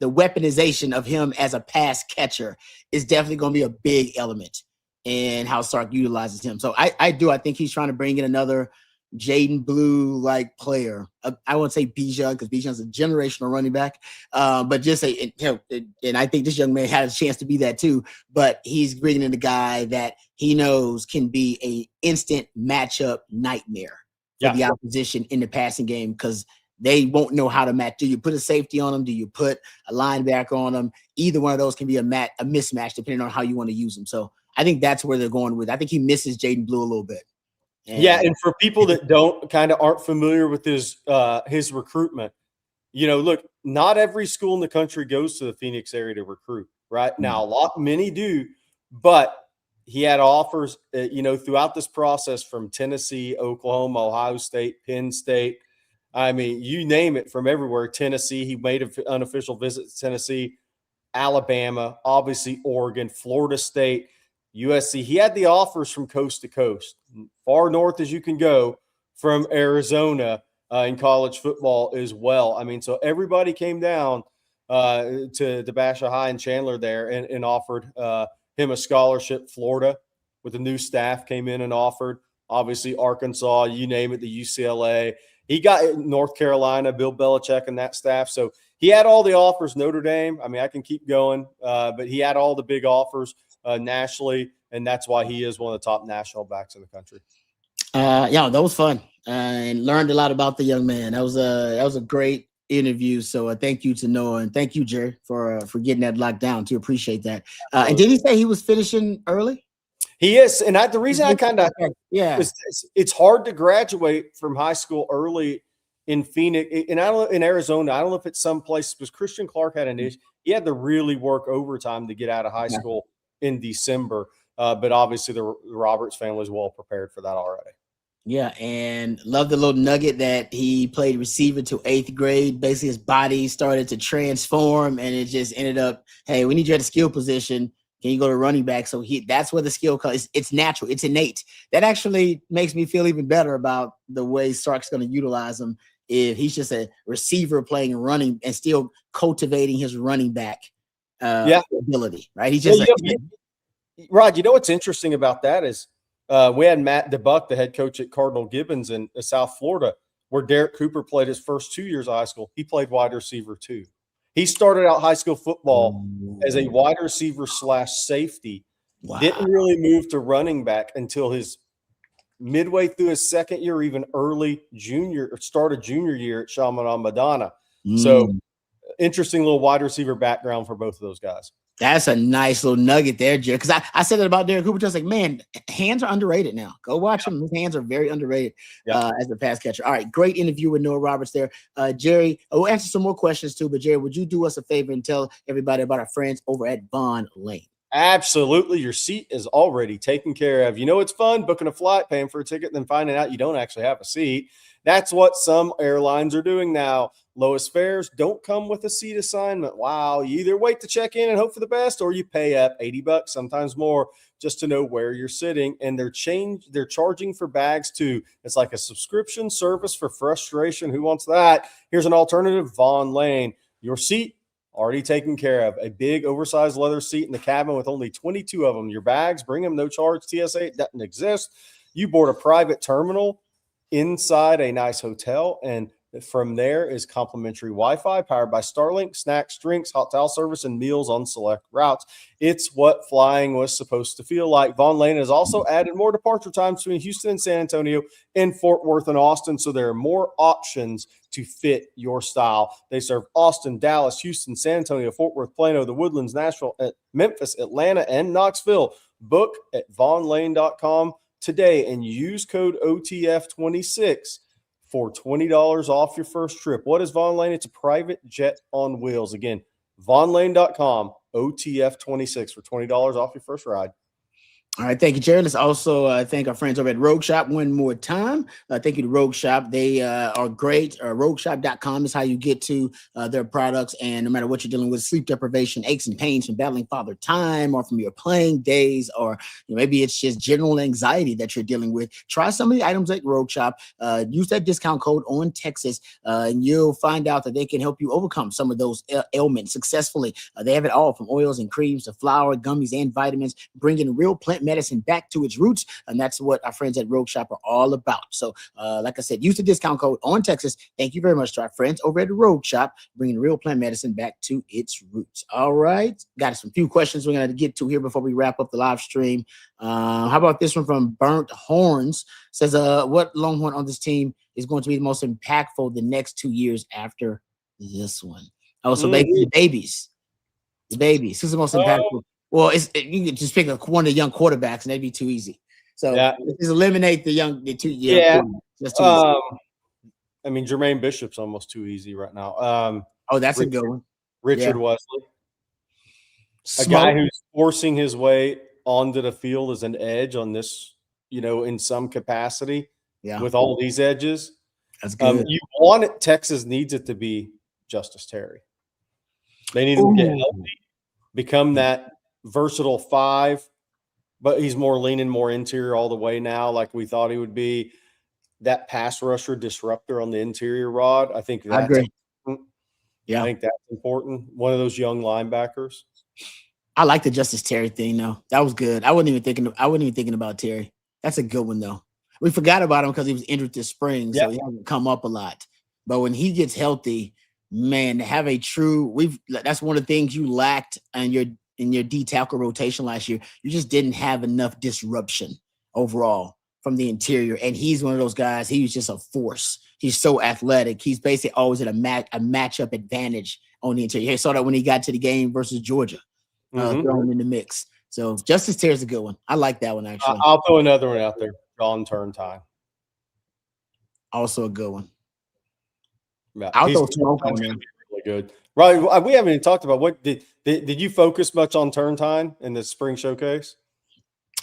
weaponization of him as a pass catcher is definitely going to be a big element in how Sark utilizes him. So I think he's trying to bring in another Jaden Blue-like player. I won't say Bijan because Bijan's a generational running back, but just say, and I think this young man had a chance to be that too, but he's bringing in a guy that he knows can be a instant matchup nightmare for the opposition in the passing game because they won't know how to match. Do you put a safety on them? Do you put a linebacker on them? Either one of those can be a mismatch depending on how you want to use them. So I think that's where they're going with. I think he misses Jaden Blue a little bit. And for people that aren't familiar with his recruitment, look, not every school in the country goes to the Phoenix area to recruit. Right now, many do, but he had offers, throughout this process from Tennessee, Oklahoma, Ohio State, Penn State. I mean, you name it, from everywhere. Tennessee, he made an unofficial visit to Tennessee, Alabama, obviously Oregon, Florida State, USC. He had the offers from coast to coast, far north as you can go, from Arizona in college football as well. I mean, so everybody came down to Basha High and Chandler there and offered him a scholarship. Florida, with the new staff, came in and offered. Obviously, Arkansas, you name it, the UCLA. He got North Carolina, Bill Belichick and that staff. So he had all the offers. Notre Dame, I mean, I can keep going, but he had all the big offers nationally, and that's why he is one of the top national backs in the country. That was fun and learned a lot about the young man. That was a great interview. So thank you to Noah and thank you, Jerry, for getting that locked down. To appreciate that. And did he say he was finishing early? He is, and the reason it's hard to graduate from high school early in Phoenix, and in Arizona. I don't know if it's someplace because Christian Clark had an issue. He had to really work overtime to get out of high school in December. But obviously the Roberts family is well prepared for that already. Yeah, and love the little nugget that he played receiver till 8th grade. Basically, his body started to transform, and it just ended up, hey, we need you at a skill position. Can you go to running back? So that's where the skill comes. It's natural. It's innate. That actually makes me feel even better about the way Sark's going to utilize him if he's just a receiver playing and running and still cultivating his running back ability, right? He's just Rod, what's interesting about that is we had Matt DeBuck, the head coach at Cardinal Gibbons in South Florida, where Derek Cooper played his first 2 years of high school. He played wide receiver too. He started out high school football as a wide receiver / safety. Wow. Didn't really move to running back until his midway through his second year, even early junior or start of junior year at Chaminade Madonna. So interesting little wide receiver background for both of those guys. That's a nice little nugget there, Jerry. Because I said it about Derek Cooper, just like, man, hands are underrated now. Go watch him. His hands are very underrated as a pass catcher. All right, great interview with Noah Roberts there. Jerry, we'll answer some more questions too, but Jerry, would you do us a favor and tell everybody about our friends over at Vaughn Lane? Absolutely. Your seat is already taken care of. You know, it's fun booking a flight, paying for a ticket, then finding out you don't actually have a seat. That's what some airlines are doing now. Lowest fares don't come with a seat assignment. Wow. You either wait to check in and hope for the best, or you pay up $80, sometimes more, just to know where you're sitting. And they're charging for bags too. It's like a subscription service for frustration. Who wants that? Here's an alternative. Vaughn Lane. Your seat already taken care of. A big oversized leather seat in the cabin with only 22 of them. Your bags, bring them, no charge. TSA doesn't exist. You board a private terminal inside a nice hotel, and from there is complimentary Wi-Fi powered by Starlink, snacks, drinks, hot towel service, and meals on select routes. It's what flying was supposed to feel like. Vaughn Lane has also added more departure times between Houston and San Antonio, and Fort Worth and Austin, so there are more options to fit your style. They serve Austin, Dallas, Houston, San Antonio, Fort Worth, Plano, the Woodlands, Nashville, Memphis, Atlanta, and Knoxville. Book at vaughnlane.com today and use code OTF26 for $20 off your first trip. What is Vaughn Lane? It's a private jet on wheels. Again, vaughnlane.com, OTF26 for $20 off your first ride. All right, thank you, Jerry. Let's also thank our friends over at Rogue Shop one more time. Thank you to Rogue Shop. They are great. RogueShop.com is how you get to their products. And no matter what you're dealing with, sleep deprivation, aches and pains from battling father time or from your playing days, or maybe it's just general anxiety that you're dealing with, try some of the items at Rogue Shop. Use that discount code on Texas, and you'll find out that they can help you overcome some of those ailments successfully. They have it all from oils and creams to flour, gummies, and vitamins, bringing real plant medicine back to its roots, and that's what our friends at Rogue Shop are all about. So like I said, use the discount code on Texas. Thank you very much to our friends over at Rogue Shop, bringing real plant medicine back to its roots. All right, got some few questions we're going to get to here before we wrap up the live stream. How about this one from Burnt Horns? Says what Longhorn on this team is going to be the most impactful the next 2 years after this one? Oh, so the babies. Who's the most impactful? Well, you can just pick one of the young quarterbacks, and that'd be too easy. So just eliminate the two. That's too easy. I mean, Jermaine Bishop's almost too easy right now. That's a good one. Richard Wesley, a guy who's forcing his way onto the field as an edge on this, in some capacity. Yeah, with all these edges, that's good. You want it. Texas needs it to be Justice Terry. They need him to get healthy, become that versatile 5, but he's leaning more interior all the way now, like we thought he would be. That pass rusher disruptor on the interior, Rod. I think that's important. Yeah, I think that's important. One of those young linebackers. I like the Justice Terry thing, though. That was good. I wasn't even thinking about Terry. That's a good one, though. We forgot about him because he was injured this spring, so he hasn't come up a lot. But when he gets healthy, man, to have a true that's one of the things you lacked in your D tackle rotation last year. You just didn't have enough disruption overall from the interior. And he's one of those guys. He was just a force. He's so athletic. He's basically always at a matchup advantage on the interior. He saw that when he got to the game versus Georgia, thrown in the mix. So Justice Terry's a good one. I like that one, actually. I'll throw another one out there. John Turntime. Also a good one. Yeah, I'll throw Smoke on there. Really good. Right. We haven't even talked about what did you focus much on Turntime in the spring showcase?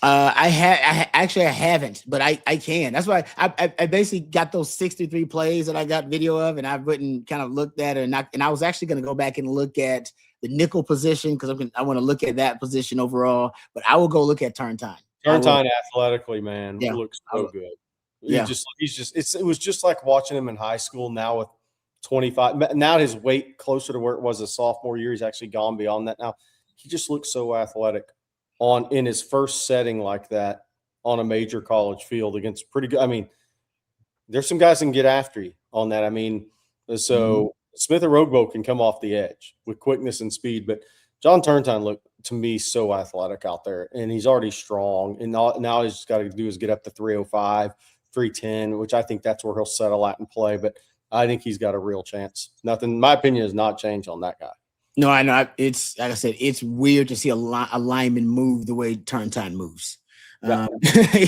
I haven't, but I can. That's why I basically got those 63 plays that I got video of, and I've written kind of looked at it, and I was actually going to go back and look at the nickel position because I want to look at that position overall. But I will go look at Turntime. Turntime athletically, man, looks so good. It was just like watching him in high school. Now with 25, now his weight closer to where it was his sophomore year. He's actually gone beyond that now. He just looks so athletic in his first setting like that on a major college field against pretty good. I mean, there's some guys that can get after you on that. I mean, so Smith and Rogbo can come off the edge with quickness and speed, but John Turntine looked to me so athletic out there, and he's already strong. And now he's just got to do is get up to 305, 310, which I think that's where he'll settle at and play. But I think he's got a real chance. Nothing, my opinion, has not changed on that guy. No, I know. It's like I said, it's weird to see a lineman move the way Turntine moves. Yeah.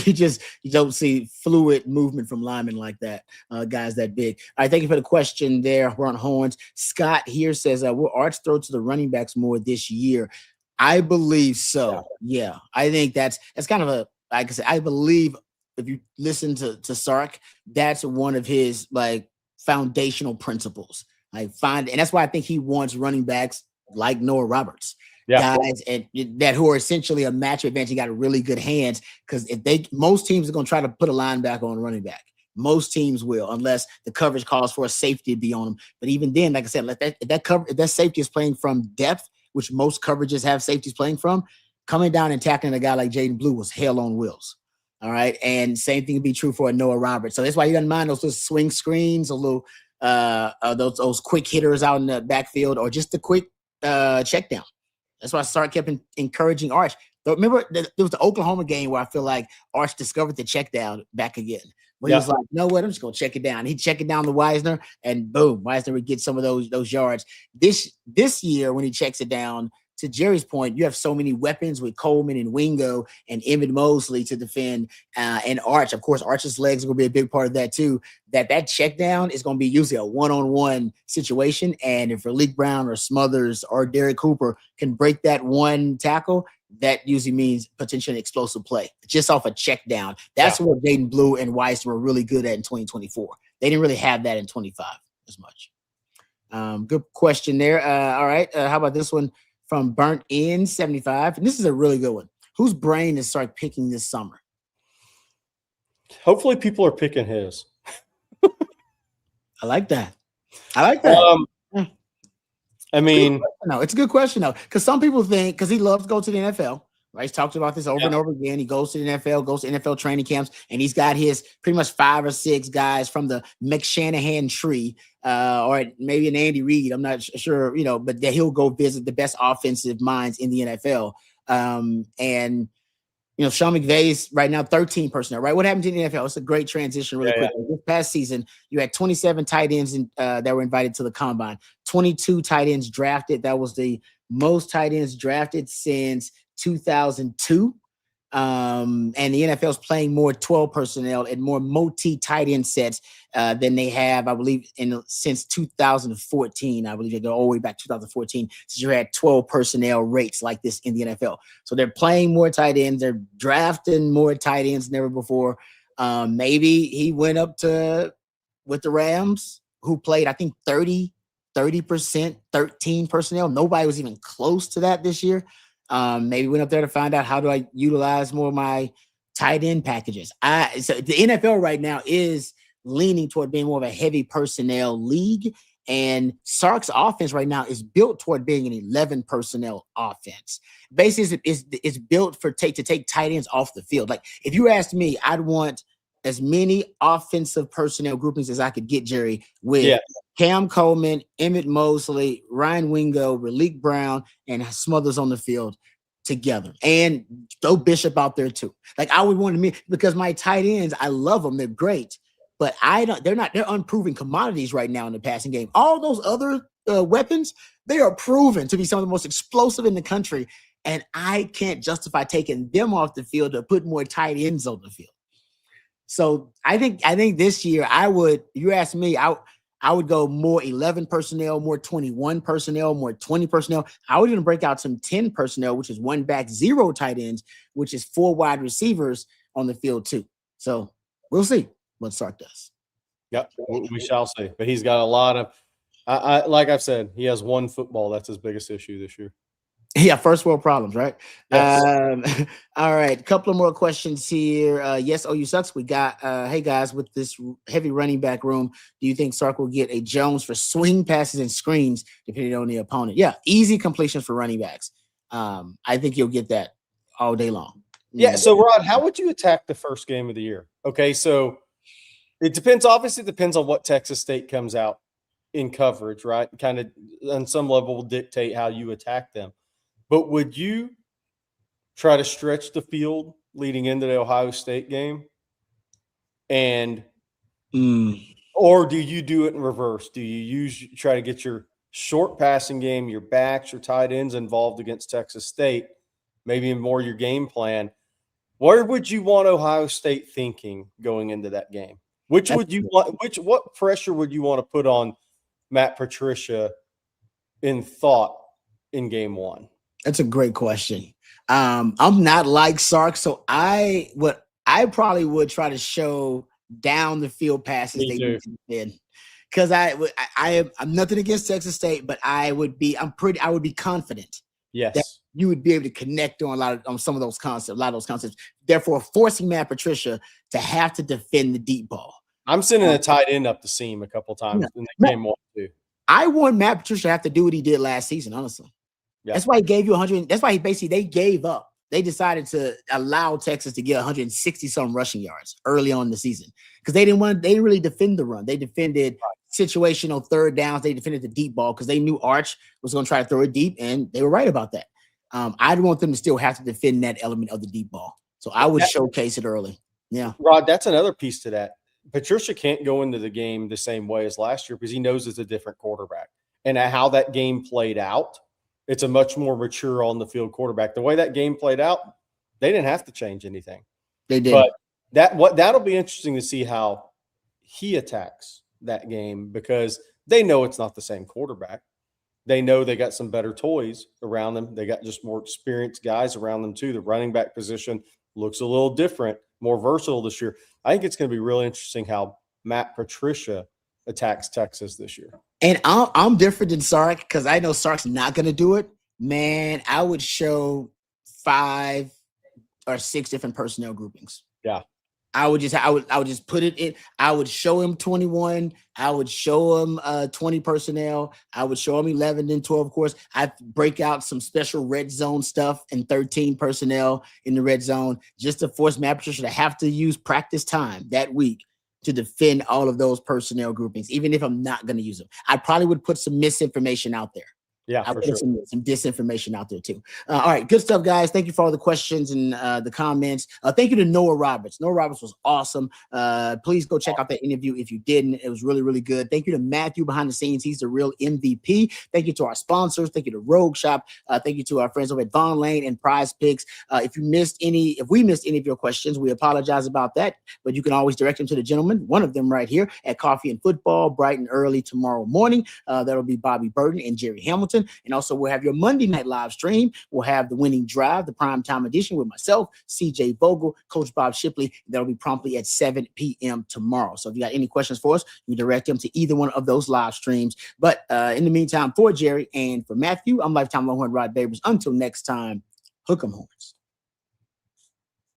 You don't see fluid movement from linemen like that. Guys that big. All right, thank you for the question there. We're on horns. Scott here says, will Arch throw to the running backs more this year? I believe so. Yeah. I think that's kind of like I said, I believe if you listen to Sark, that's one of his like foundational principles. And that's why I think he wants running backs like Noah Roberts. Guys and that who are essentially a matchup advantage. He got really good hands because most teams are going to try to put a linebacker on a running back. Most teams will, unless the coverage calls for a safety to be on them. But even then, like I said, if that safety is playing from depth, which most coverages have safeties playing from, coming down and tackling a guy like Jaden Blue was hell on wheels. All right, and same thing would be true for a Noah Roberts. So that's why you doesn't mind those little swing screens, a little those quick hitters out in the backfield, or just a quick check down. That's why Sark kept encouraging Arch. Remember, there was the Oklahoma game where I feel like Arch discovered the check down back again. Where he was like, you know what, I'm just going to check it down. He'd check it down to Wisner, and boom, Wisner would get some of those yards. This year, when he checks it down, to Jerry's point, you have so many weapons with Coleman and Wingo and Emmett Mosley to defend, and Arch. Of course, Arch's legs are going to be a big part of that too. That check down is going to be usually a one-on-one situation, and if Malik Brown or Smothers or Derek Cooper can break that one tackle, that usually means potentially an explosive play just off a check down. That's what Jaden Blue and Weiss were really good at in 2024. They didn't really have that in 25 as much. Good question there. All right. How about this one from Burnt In 75? And this is a really good one. Whose brain is start picking this summer? Hopefully people are picking his. I like that. I mean, no, it's a good question though, because some people think because he loves to go to the NFL, right? He's talked about this over and over again. He goes to the NFL, goes to NFL training camps, and he's got his pretty much 5 or 6 guys from the McShanahan tree, or maybe an Andy Reid. I'm not sure, but that he'll go visit the best offensive minds in the NFL. And Sean McVay's right now 13 personnel, right? What happened to the NFL? It's a great transition really quick. This past season, you had 27 tight ends that were invited to the combine, 22 tight ends drafted. That was the most tight ends drafted since 2002. And the NFL is playing more 12 personnel and more multi-tight end sets than they have, I believe, since 2014. I believe they go all the way back to 2014 since you had 12 personnel rates like this in the NFL. So they're playing more tight ends. They're drafting more tight ends than ever before. Maybe he went up with the Rams, who played, I think, 30%, 13 personnel. Nobody was even close to that this year. Maybe went up there to find out how do I utilize more of my tight end packages. So the NFL right now is leaning toward being more of a heavy personnel league, and Sark's offense right now is built toward being an 11 personnel offense. Basically, it's built to take tight ends off the field. Like if you asked me, I'd want as many offensive personnel groupings as I could get, Jerry, with Cam Coleman, Emmett Mosley, Ryan Wingo, Malik Brown, and Smothers on the field together, and throw Bishop out there too. Like I would want to because my tight ends, I love them, they're great, but they're unproven commodities right now in the passing game. All those other weapons, they are proven to be some of the most explosive in the country, and I can't justify taking them off the field to put more tight ends on the field. So I think this year you ask me, I would go more 11 personnel, more 21 personnel, more 20 personnel. I would even break out some 10 personnel, which is 1 back, 0 tight ends, which is 4 wide receivers on the field too. So we'll see what Sark does. Yep, we shall see. But he's got a lot of, like I've said, he has one football. That's his biggest issue this year. Yeah, first world problems, right? Yes. All right, a couple of more questions here. Yes, OU sucks. We got, hey guys, with this heavy running back room, do you think Sark will get a Jones for swing passes and screens depending on the opponent? Yeah, easy completions for running backs. I think you'll get that all day long. Yeah, so Rod, how would you attack the first game of the year? Okay, so it depends. Obviously, it depends on what Texas State comes out in coverage, right? Kind of on some level will dictate how you attack them. But would you try to stretch the field leading into the Ohio State game? And or do you do it in reverse? Do you try to get your short passing game, your backs, your tight ends involved against Texas State, maybe more your game plan? Where would you want Ohio State thinking going into that game? What pressure would you want to put on Matt Patricia in thought in game one? That's a great question. I'm not like Sark, so I probably would try to show down the field passes they did, because I'm nothing against Texas State, but I would be confident. Yes, that you would be able to connect on some of those concepts, a lot of those concepts. Therefore, forcing Matt Patricia to have to defend the deep ball. I'm sending a tight end up the seam a couple times in the game one too. I want Matt Patricia to have to do what he did last season, honestly. Yeah. That's why he gave you 100. That's why they gave up. They decided to allow Texas to get 160 some rushing yards early on in the season because they didn't really defend the run. They defended situational third downs. They defended the deep ball because they knew Arch was going to try to throw it deep, and they were right about that. I'd want them to still have to defend that element of the deep ball. So I would showcase it early. Yeah. Rod, that's another piece to that. Patricia can't go into the game the same way as last year because he knows it's a different quarterback. And how that game played out, it's a much more mature on the field quarterback. The way that game played out, they didn't have to change anything. They did. But that'll be interesting to see how he attacks that game because they know it's not the same quarterback. They know they got some better toys around them. They got just more experienced guys around them too. The running back position looks a little different, more versatile this year. I think it's going to be really interesting how Matt Patricia attacks Texas this year. And I'm different than Sark because I know Sark's not going to do it. Man, I would show 5 or 6 different personnel groupings. Yeah. I would just put it in. I would show him 21. I would show him 20 personnel. I would show him 11 and 12, of course. I'd break out some special red zone stuff and 13 personnel in the red zone just to force Matt Patricia to have to use practice time that week to defend all of those personnel groupings, even if I'm not going to use them. I probably would put some misinformation out there. Yeah, I put some disinformation out there too. All right, good stuff, guys. Thank you for all the questions and the comments. Thank you to Noah Roberts. Noah Roberts was awesome. Please go check out that interview if you didn't. It was really, really good. Thank you to Matthew behind the scenes. He's the real MVP. Thank you to our sponsors. Thank you to Rogue Shop. Thank you to our friends over at Von Lane and Prize Picks. If we missed any of your questions, we apologize about that. But you can always direct them to the gentleman, one of them right here at Coffee and Football, bright and early tomorrow morning. That'll be Bobby Burton and Jerry Hamilton. And also we'll have your Monday night live stream. We'll have the winning drive, the primetime edition with myself, CJ Vogel, Coach Bob Shipley. That'll be promptly at 7 p.m. tomorrow. So if you got any questions for us, you direct them to either one of those live streams. But in the meantime, for Jerry and for Matthew, I'm Lifetime Longhorn Rod Babers. Until next time, hook 'em horns.